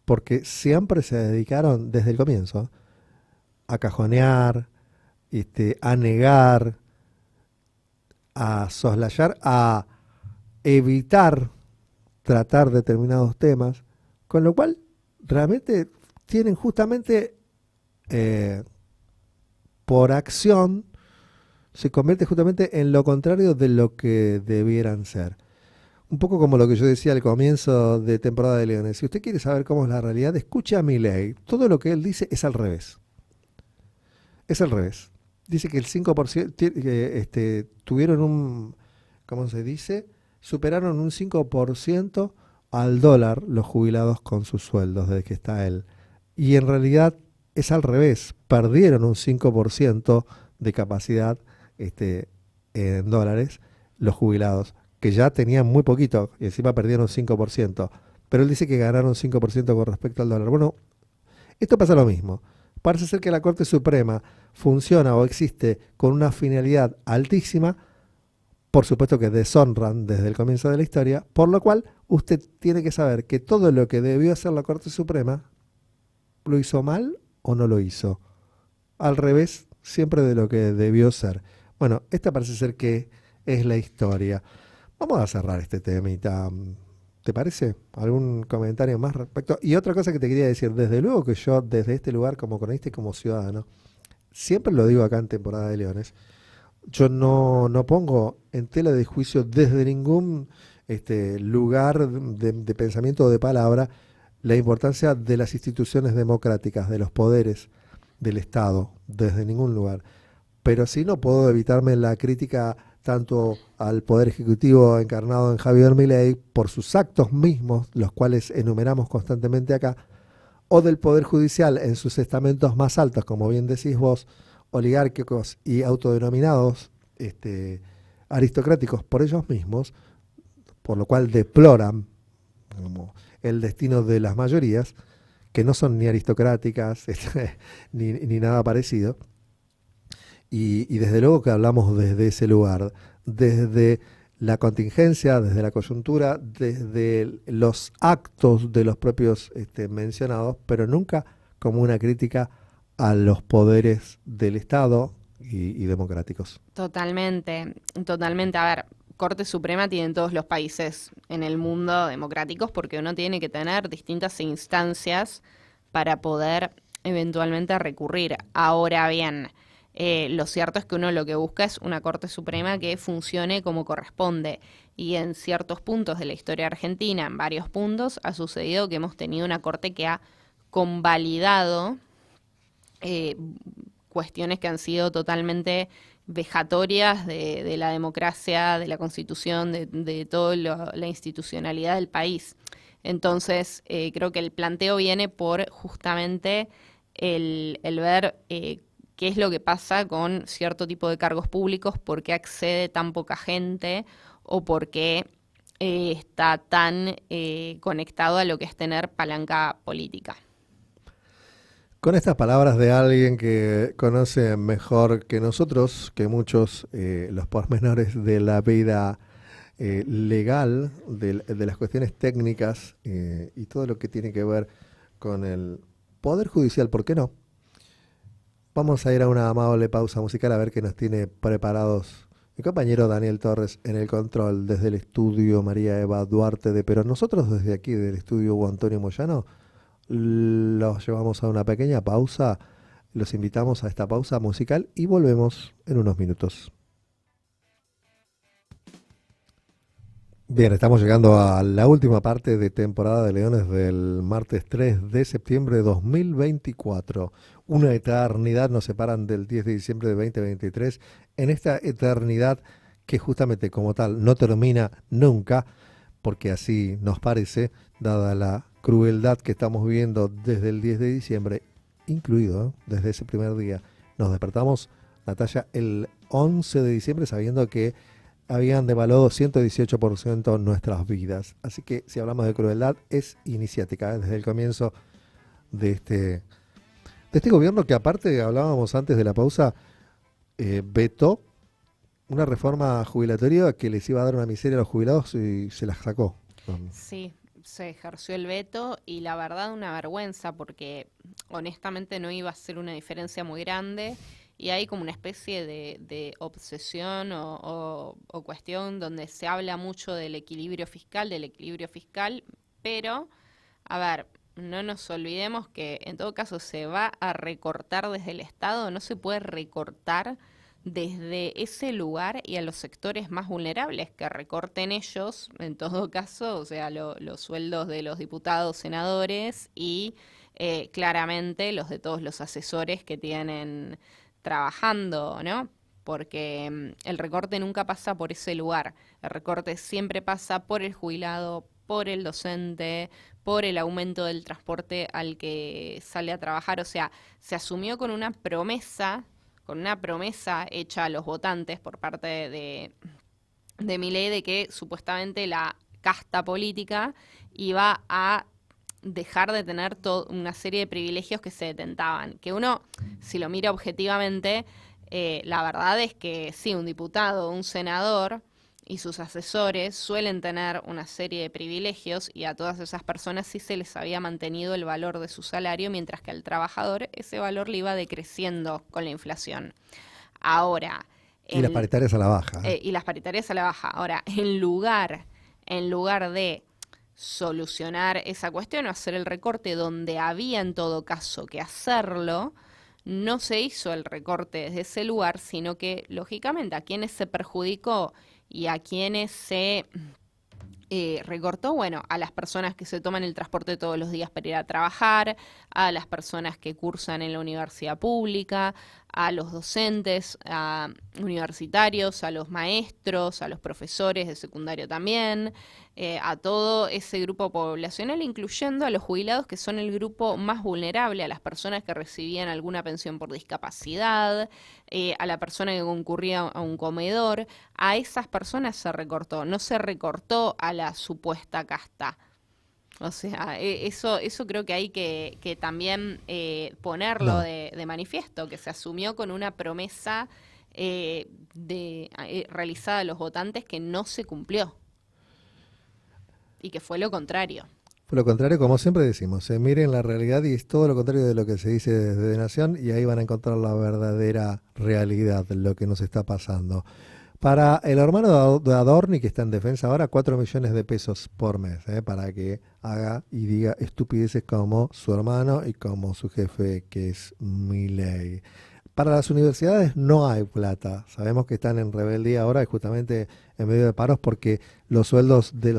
porque siempre se dedicaron desde el comienzo a cajonear, a negar, a soslayar, a evitar tratar determinados temas, con lo cual realmente tienen justamente por acción, se convierte justamente en lo contrario de lo que debieran ser. Un poco como lo que yo decía al comienzo de Temporada de Leones. Si usted quiere saber cómo es la realidad, escuche a Milei. Todo lo que él dice es al revés. Es al revés. Dice que el 5% tuvieron un, ¿cómo se dice? Superaron un 5% al dólar los jubilados con sus sueldos desde que está él. Y en realidad es al revés. Perdieron un 5% de capacidad en dólares los jubilados, que ya tenían muy poquito y encima perdieron 5%. Pero él dice que ganaron 5% con respecto al dólar. Bueno, esto pasa lo mismo. Parece ser que la Corte Suprema funciona o existe con una finalidad altísima, por supuesto que deshonran desde el comienzo de la historia, por lo cual usted tiene que saber que todo lo que debió hacer la Corte Suprema, ¿lo hizo mal o no lo hizo? Al revés, siempre de lo que debió ser. Bueno, esta parece ser que es la historia. Vamos a cerrar este temita. ¿Te parece? ¿Algún comentario más respecto? Y otra cosa que te quería decir, desde luego que yo desde este lugar como cronista y como ciudadano, siempre lo digo acá en Temporada de Leones, yo no pongo en tela de juicio desde ningún lugar de pensamiento o de palabra la importancia de las instituciones democráticas, de los poderes del Estado, desde ningún lugar. Pero sí no puedo evitarme la crítica tanto al Poder Ejecutivo encarnado en Javier Milei por sus actos mismos, los cuales enumeramos constantemente acá, o del Poder Judicial en sus estamentos más altos, como bien decís vos, oligárquicos y autodenominados aristocráticos por ellos mismos, por lo cual deploran como el destino de las mayorías, que no son ni aristocráticas ni nada parecido. Y desde luego que hablamos desde ese lugar, desde la contingencia, desde la coyuntura, desde los actos de los propios mencionados, pero nunca como una crítica a los poderes del Estado y democráticos. Totalmente, totalmente. A ver, Corte Suprema tienen todos los países en el mundo democráticos porque uno tiene que tener distintas instancias para poder eventualmente recurrir. Ahora bien, lo cierto es que uno lo que busca es una Corte Suprema que funcione como corresponde. Y en ciertos puntos de la historia argentina, en varios puntos, ha sucedido que hemos tenido una Corte que ha convalidado cuestiones que han sido totalmente vejatorias de la democracia, de la Constitución, de toda la institucionalidad del país. Entonces, creo que el planteo viene por justamente el ver qué es lo que pasa con cierto tipo de cargos públicos, por qué accede tan poca gente o por qué está tan conectado a lo que es tener palanca política. Con estas palabras de alguien que conoce mejor que nosotros, que muchos, los pormenores de la vida legal, de las cuestiones técnicas y todo lo que tiene que ver con el Poder Judicial, ¿por qué no? Vamos a ir a una amable pausa musical a ver qué nos tiene preparados mi compañero Daniel Torres en el control desde el estudio María Eva Duarte de Perón. Nosotros desde aquí del estudio Hugo Antonio Moyano los llevamos a una pequeña pausa, los invitamos a esta pausa musical y volvemos en unos minutos. Bien, estamos llegando a la última parte de temporada de Leones del martes 3 de septiembre de 2024. Una eternidad nos separan del 10 de diciembre de 2023. En esta eternidad que justamente como tal no termina nunca, porque así nos parece, dada la crueldad que estamos viviendo desde el 10 de diciembre, incluido desde ese primer día. Nos despertamos, Natalia, el 11 de diciembre sabiendo que habían devaluado 118% nuestras vidas. Así que si hablamos de crueldad, es iniciática, desde el comienzo de este gobierno que, aparte, hablábamos antes de la pausa, vetó una reforma jubilatoria que les iba a dar una miseria a los jubilados y se las sacó. Sí, se ejerció el veto y la verdad una vergüenza porque honestamente no iba a ser una diferencia muy grande. Y hay como una especie de obsesión o cuestión donde se habla mucho del equilibrio fiscal, pero, a ver, no nos olvidemos que en todo caso se va a recortar desde el Estado, no se puede recortar desde ese lugar y a los sectores más vulnerables, que recorten ellos, en todo caso, o sea, los sueldos de los diputados, senadores y claramente los de todos los asesores que tienen trabajando, ¿no? Porque el recorte nunca pasa por ese lugar. El recorte siempre pasa por el jubilado, por el docente, por el aumento del transporte al que sale a trabajar. O sea, se asumió con una promesa hecha a los votantes por parte de Milei de que supuestamente la casta política iba a dejar de tener una serie de privilegios que se detentaban. Que uno, si lo mira objetivamente, la verdad es que sí, un diputado, un senador y sus asesores suelen tener una serie de privilegios y a todas esas personas sí se les había mantenido el valor de su salario, mientras que al trabajador ese valor le iba decreciendo con la inflación. Ahora... Y las paritarias a la baja. Y las paritarias a la baja. Ahora, en lugar de solucionar esa cuestión o hacer el recorte donde había en todo caso que hacerlo, no se hizo el recorte desde ese lugar, sino que lógicamente a quienes se perjudicó y a quienes se recortó, bueno, a las personas que se toman el transporte todos los días para ir a trabajar, a las personas que cursan en la universidad pública, a los docentes, a universitarios, a los maestros, a los profesores de secundario también, a todo ese grupo poblacional, incluyendo a los jubilados, que son el grupo más vulnerable, a las personas que recibían alguna pensión por discapacidad, a la persona que concurría a un comedor. A esas personas se recortó, no se recortó a la supuesta casta. O sea, eso creo que hay que también ponerlo No. de manifiesto, que se asumió con una promesa realizada a los votantes que no se cumplió y que fue lo contrario. Fue lo contrario, como siempre decimos, miren la realidad y es todo lo contrario de lo que se dice desde Nación y ahí van a encontrar la verdadera realidad, lo que nos está pasando. Para el hermano de Adorni, que está en defensa ahora, 4 millones de pesos por mes, para que haga y diga estupideces como su hermano y como su jefe, que es Milei. Para las universidades no hay plata. Sabemos que están en rebeldía ahora y justamente en medio de paros porque los sueldos de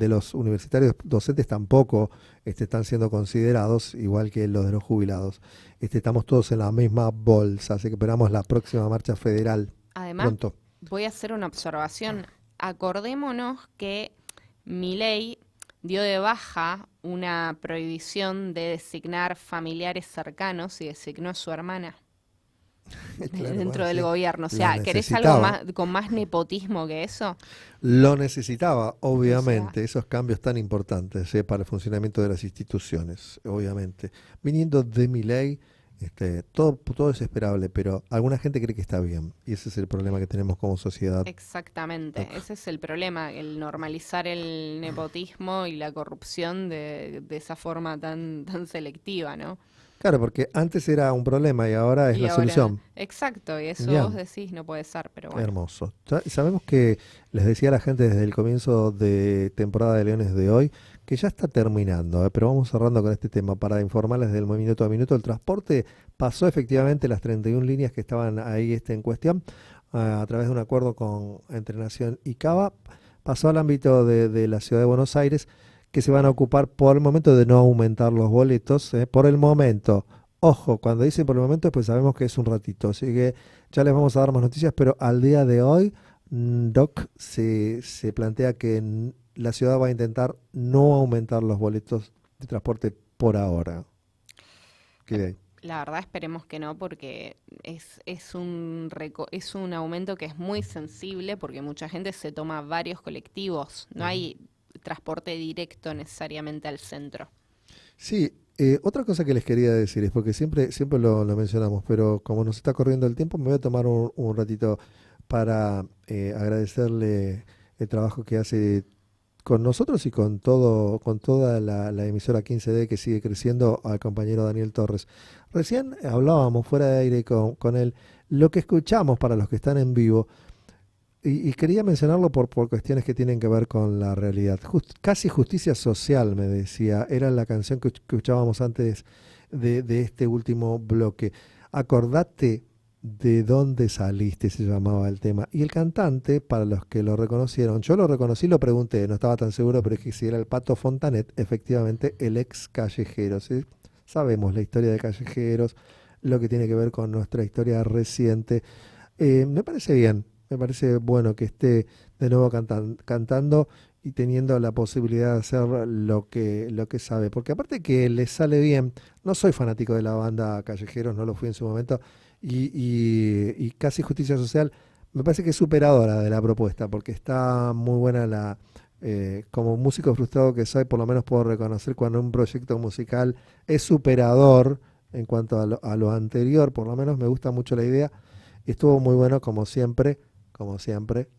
los universitarios docentes tampoco están siendo considerados, igual que los de los jubilados. Estamos todos en la misma bolsa, así que esperamos la próxima marcha federal Además, pronto. voy a hacer una observación. Acordémonos que Milei dio de baja una prohibición de designar familiares cercanos y designó a su hermana Claro, dentro bueno, del sí. gobierno. O La sea, ¿querés algo necesitaba. más con más nepotismo que eso? Lo necesitaba, obviamente, O sea, esos cambios tan importantes para el funcionamiento de las instituciones, obviamente. Viniendo de Milei, todo es esperable, pero alguna gente cree que está bien. Y ese es el problema que tenemos como sociedad. exactamente. Ese es el problema, el normalizar el nepotismo y la corrupción de esa forma tan selectiva, ¿no? Claro, porque antes era un problema y ahora es Y la ahora, solución. exacto, y eso Bien. vos decís no puede ser, pero bueno. Hermoso. Sabemos que les decía a la gente desde el comienzo de temporada de Leones de hoy que ya está terminando, pero vamos cerrando con este tema para informarles del minuto a minuto. El transporte pasó efectivamente las 31 líneas que estaban ahí en cuestión a través de un acuerdo entre Nación y Cava. Pasó al ámbito de la ciudad de Buenos Aires, que se van a ocupar por el momento de no aumentar los boletos. Por el momento, ojo, cuando dicen por el momento, pues sabemos que es un ratito, así que ya les vamos a dar más noticias, pero al día de hoy, Doc se plantea que la ciudad va a intentar no aumentar los boletos de transporte por ahora. ¿Qué de ahí? La verdad esperemos que no, porque es un aumento que es muy sensible, porque mucha gente se toma varios colectivos, no hay transporte directo necesariamente al centro. Sí, otra cosa que les quería decir es porque siempre lo mencionamos, pero como nos está corriendo el tiempo, me voy a tomar un ratito para agradecerle el trabajo que hace con nosotros y con toda la emisora 15D que sigue creciendo al compañero Daniel Torres. Recién hablábamos fuera de aire con él, lo que escuchamos para los que están en vivo, y quería mencionarlo por cuestiones que tienen que ver con la realidad. Casi justicia social, me decía, era la canción que escuchábamos antes de este último bloque. Acordate de dónde saliste, se llamaba el tema. Y el cantante, para los que lo reconocieron, yo lo reconocí, lo pregunté, no estaba tan seguro, pero es que si era el Pato Fontanet, efectivamente el ex Callejeros. ¿Sí? Sabemos la historia de Callejeros, lo que tiene que ver con nuestra historia reciente. Me parece bien. Me parece bueno que esté de nuevo cantando y teniendo la posibilidad de hacer lo que sabe. Porque aparte que le sale bien, no soy fanático de la banda Callejeros, no lo fui en su momento, y Casi Justicia Social me parece que es superadora de la propuesta, porque está muy buena como músico frustrado que soy, por lo menos puedo reconocer cuando un proyecto musical es superador en cuanto a lo anterior, por lo menos me gusta mucho la idea. Estuvo muy bueno como siempre,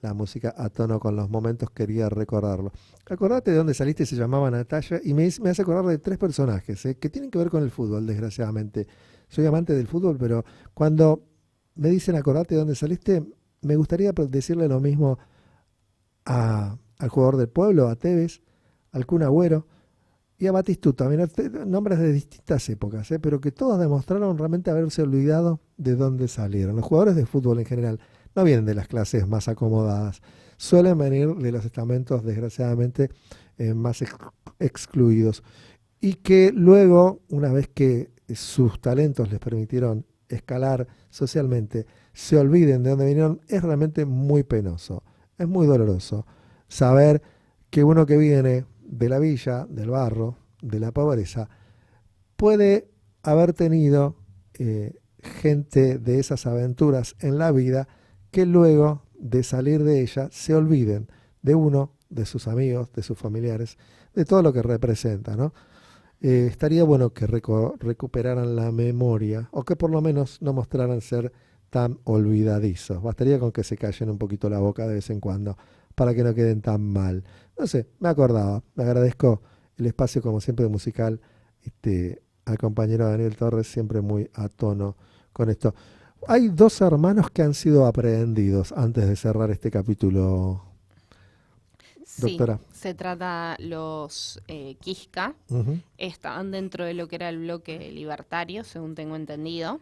la música a tono con los momentos, quería recordarlo. Acordate de dónde saliste, se llamaba Natalia, y me hace acordar de 3 personajes que tienen que ver con el fútbol, desgraciadamente. Soy amante del fútbol, pero cuando me dicen acordate de dónde saliste, me gustaría decirle lo mismo al jugador del Pueblo, a Tevez, al Kun Agüero y a Batistuta. Mira, nombres de distintas épocas, pero que todos demostraron realmente haberse olvidado de dónde salieron. Los jugadores de fútbol en general no vienen de las clases más acomodadas, suelen venir de los estamentos, desgraciadamente, más excluidos. Y que luego, una vez que sus talentos les permitieron escalar socialmente, se olviden de dónde vinieron, es realmente muy penoso, es muy doloroso saber que uno que viene de la villa, del barro, de la pobreza, puede haber tenido gente de esas aventuras en la vida que luego de salir de ella se olviden de uno, de sus amigos, de sus familiares, de todo lo que representa, ¿no? Estaría bueno que recuperaran la memoria o que por lo menos no mostraran ser tan olvidadizos. Bastaría con que se callen un poquito la boca de vez en cuando para que no queden tan mal. No sé, me acordaba. Me agradezco el espacio, como siempre, musical al compañero Daniel Torres, siempre muy a tono con esto. Hay 2 hermanos que han sido aprehendidos antes de cerrar este capítulo, doctora. Sí, se trata los Quisca, Uh-huh. estaban dentro de lo que era el bloque libertario, según tengo entendido.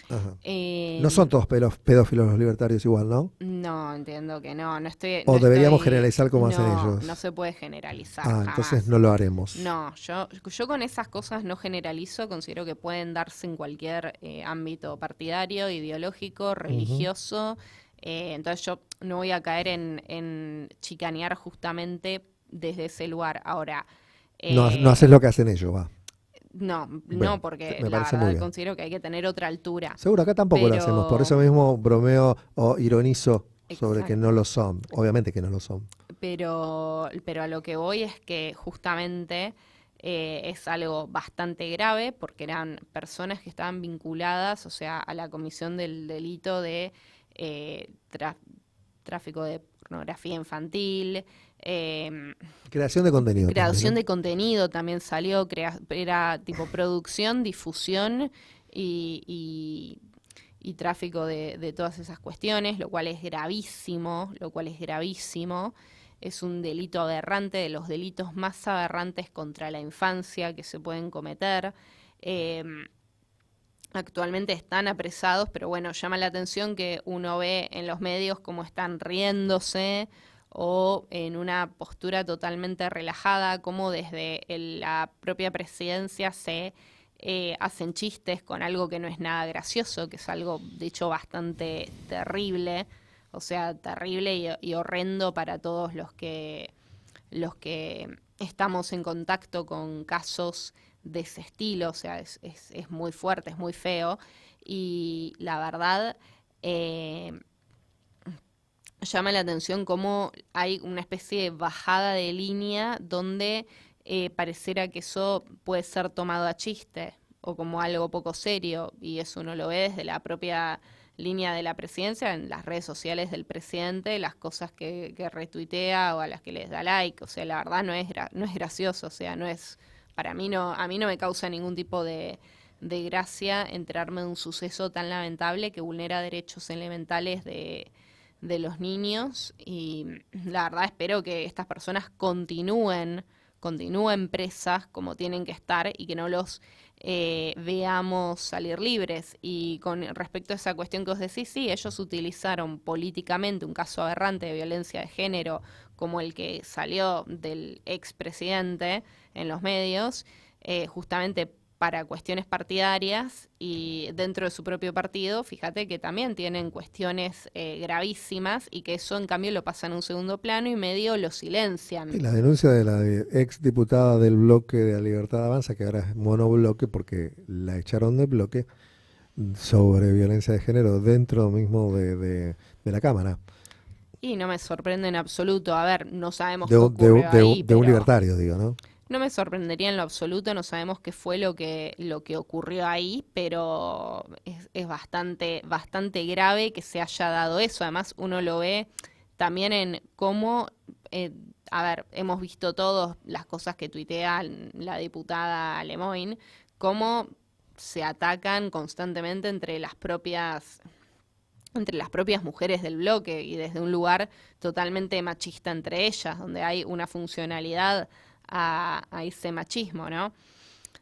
Ajá. Eh, No son todos pedófilos los libertarios igual, ¿no? No, entiendo que no, no estoy... O no deberíamos estoy- generalizar como hacen no, ellos. no se puede generalizar Ah, jamás. entonces no lo haremos. No, yo con esas cosas no generalizo, considero que pueden darse en cualquier ámbito partidario, ideológico, religioso. Entonces yo no voy a caer en chicanear justamente desde ese lugar. Ahora, No haces lo que hacen ellos, va. no, Bien, porque me la parece muy verdad bien. considero que hay que tener otra altura. Seguro, acá tampoco lo Pero- hacemos. Por eso mismo bromeo o ironizo sobre que Exacto. no lo son. Obviamente que no lo son. Pero a lo que voy es que justamente es algo bastante grave porque eran personas que estaban vinculadas, o sea, a la comisión del delito de tráfico de pornografía infantil, Creación de contenido. creación también, de contenido también salió, era tipo producción, difusión y tráfico de todas esas cuestiones, lo cual es gravísimo, Es un delito aberrante, de los delitos más aberrantes contra la infancia que se pueden cometer. Actualmente están apresados, pero bueno, llama la atención que uno ve en los medios cómo están riéndose o en una postura totalmente relajada, como desde la propia presidencia se hacen chistes con algo que no es nada gracioso, que es algo de hecho bastante terrible, o sea, terrible y horrendo para todos los que estamos en contacto con casos de ese estilo, o sea, es muy fuerte, es muy feo, y la verdad llama la atención cómo hay una especie de bajada de línea donde pareciera que eso puede ser tomado a chiste o como algo poco serio, y eso uno lo ve desde la propia línea de la presidencia, en las redes sociales del presidente, las cosas que retuitea o a las que les da like, o sea, la verdad no es gracioso, o sea, no es, para mí no, a mí no me causa ningún tipo de gracia enterarme de un suceso tan lamentable que vulnera derechos elementales de los niños, y la verdad espero que estas personas continúen presas como tienen que estar y que no los veamos salir libres. Y con respecto a esa cuestión que os decís, sí, ellos utilizaron políticamente un caso aberrante de violencia de género como el que salió del expresidente en los medios, justamente para cuestiones partidarias, y dentro de su propio partido, fíjate que también tienen cuestiones gravísimas y que eso en cambio lo pasan a un segundo plano y medio lo silencian. Y la denuncia de la ex diputada del bloque de la Libertad Avanza, que ahora es monobloque porque la echaron del bloque, sobre violencia de género dentro mismo de la Cámara. Y no me sorprende en absoluto. A ver, no sabemos De, qué de- ocurrió de- ahí, de un pero libertario, digo, ¿no? no me sorprendería en lo absoluto, no sabemos qué fue lo que ocurrió ahí, pero es bastante grave que se haya dado eso. Además, uno lo ve también en cómo, a ver, hemos visto todos las cosas que tuitea la diputada Lemoyne, cómo se atacan constantemente entre las propias mujeres del bloque y desde un lugar totalmente machista entre ellas, donde hay una funcionalidad a ese machismo, ¿no?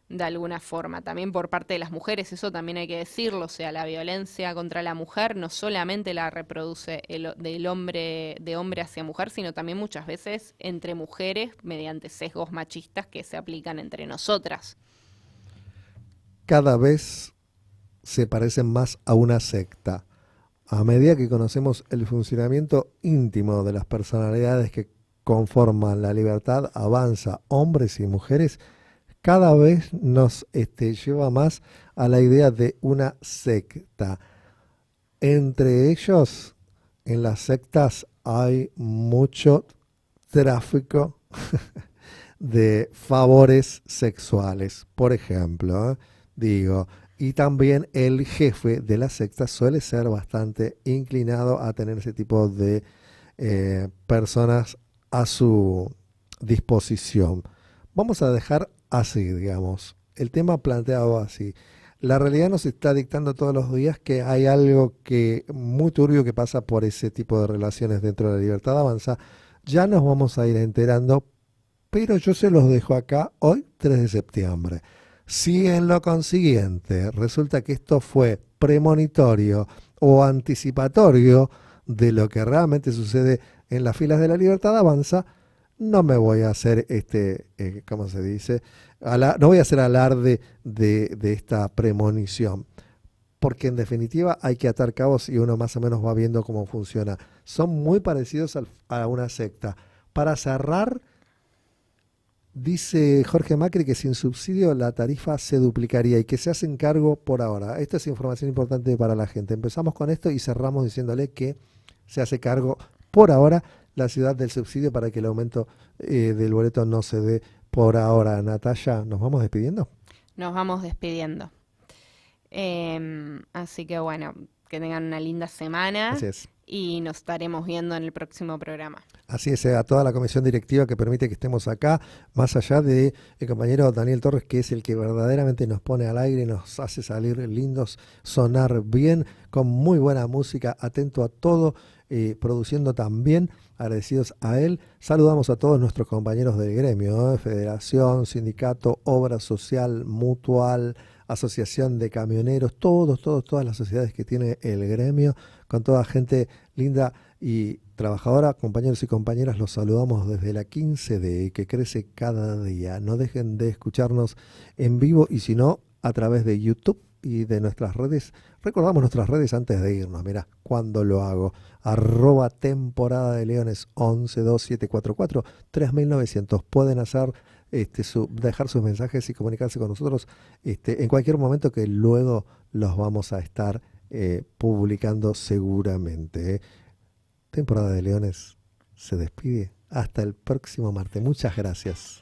De alguna forma, también por parte de las mujeres, eso también hay que decirlo, o sea, la violencia contra la mujer no solamente la reproduce de hombre hacia mujer, sino también muchas veces entre mujeres mediante sesgos machistas que se aplican entre nosotras. Cada vez se parecen más a una secta. A medida que conocemos el funcionamiento íntimo de las personalidades que conforman la libertad avanza, hombres y mujeres, cada vez nos lleva más a la idea de una secta. Entre ellos, en las sectas hay mucho tráfico de favores sexuales, por ejemplo, y también el jefe de la secta suele ser bastante inclinado a tener ese tipo de personas a su disposición. Vamos a dejar así, digamos, el tema planteado así. La realidad nos está dictando todos los días que hay algo que muy turbio que pasa por ese tipo de relaciones dentro de la libertad avanza. Ya nos vamos a ir enterando, pero yo se los dejo acá hoy, 3 de septiembre. Si en lo consiguiente resulta que esto fue premonitorio o anticipatorio de lo que realmente sucede en las filas de la libertad avanza, no me voy a hacer ¿cómo se dice? No voy a hacer alarde de esta premonición, porque en definitiva hay que atar cabos y uno más o menos va viendo cómo funciona. Son muy parecidos a una secta. Para cerrar, dice Jorge Macri que sin subsidio la tarifa se duplicaría y que se hacen cargo por ahora. Esta es información importante para la gente. Empezamos con esto y cerramos diciéndole que se hace cargo por ahora la ciudad del subsidio para que el aumento del boleto no se dé por ahora. Natalia, ¿nos vamos despidiendo? Nos vamos despidiendo. Así que bueno, que tengan una linda semana. Así es. Y nos estaremos viendo en el próximo programa. Así es, a toda la comisión directiva que permite que estemos acá, más allá de el compañero Daniel Torres, que es el que verdaderamente nos pone al aire, nos hace salir lindos, sonar bien, con muy buena música, atento a todo, produciendo también, agradecidos a él. Saludamos a todos nuestros compañeros del gremio, Federación, Sindicato, Obra Social, Mutual, Asociación de Camioneros, todas las sociedades que tiene el gremio, con toda gente linda y trabajadora. Compañeros y compañeras, los saludamos desde la 15D, que crece cada día. No dejen de escucharnos en vivo y si no, a través de YouTube y de nuestras redes. Recordamos nuestras redes antes de irnos, mirá, cuando lo hago. @temporada de leones 112744 3900. Pueden hacer dejar sus mensajes y comunicarse con nosotros en cualquier momento, que luego los vamos a estar publicando seguramente. Temporada de Leones se despide hasta el próximo martes. Muchas gracias.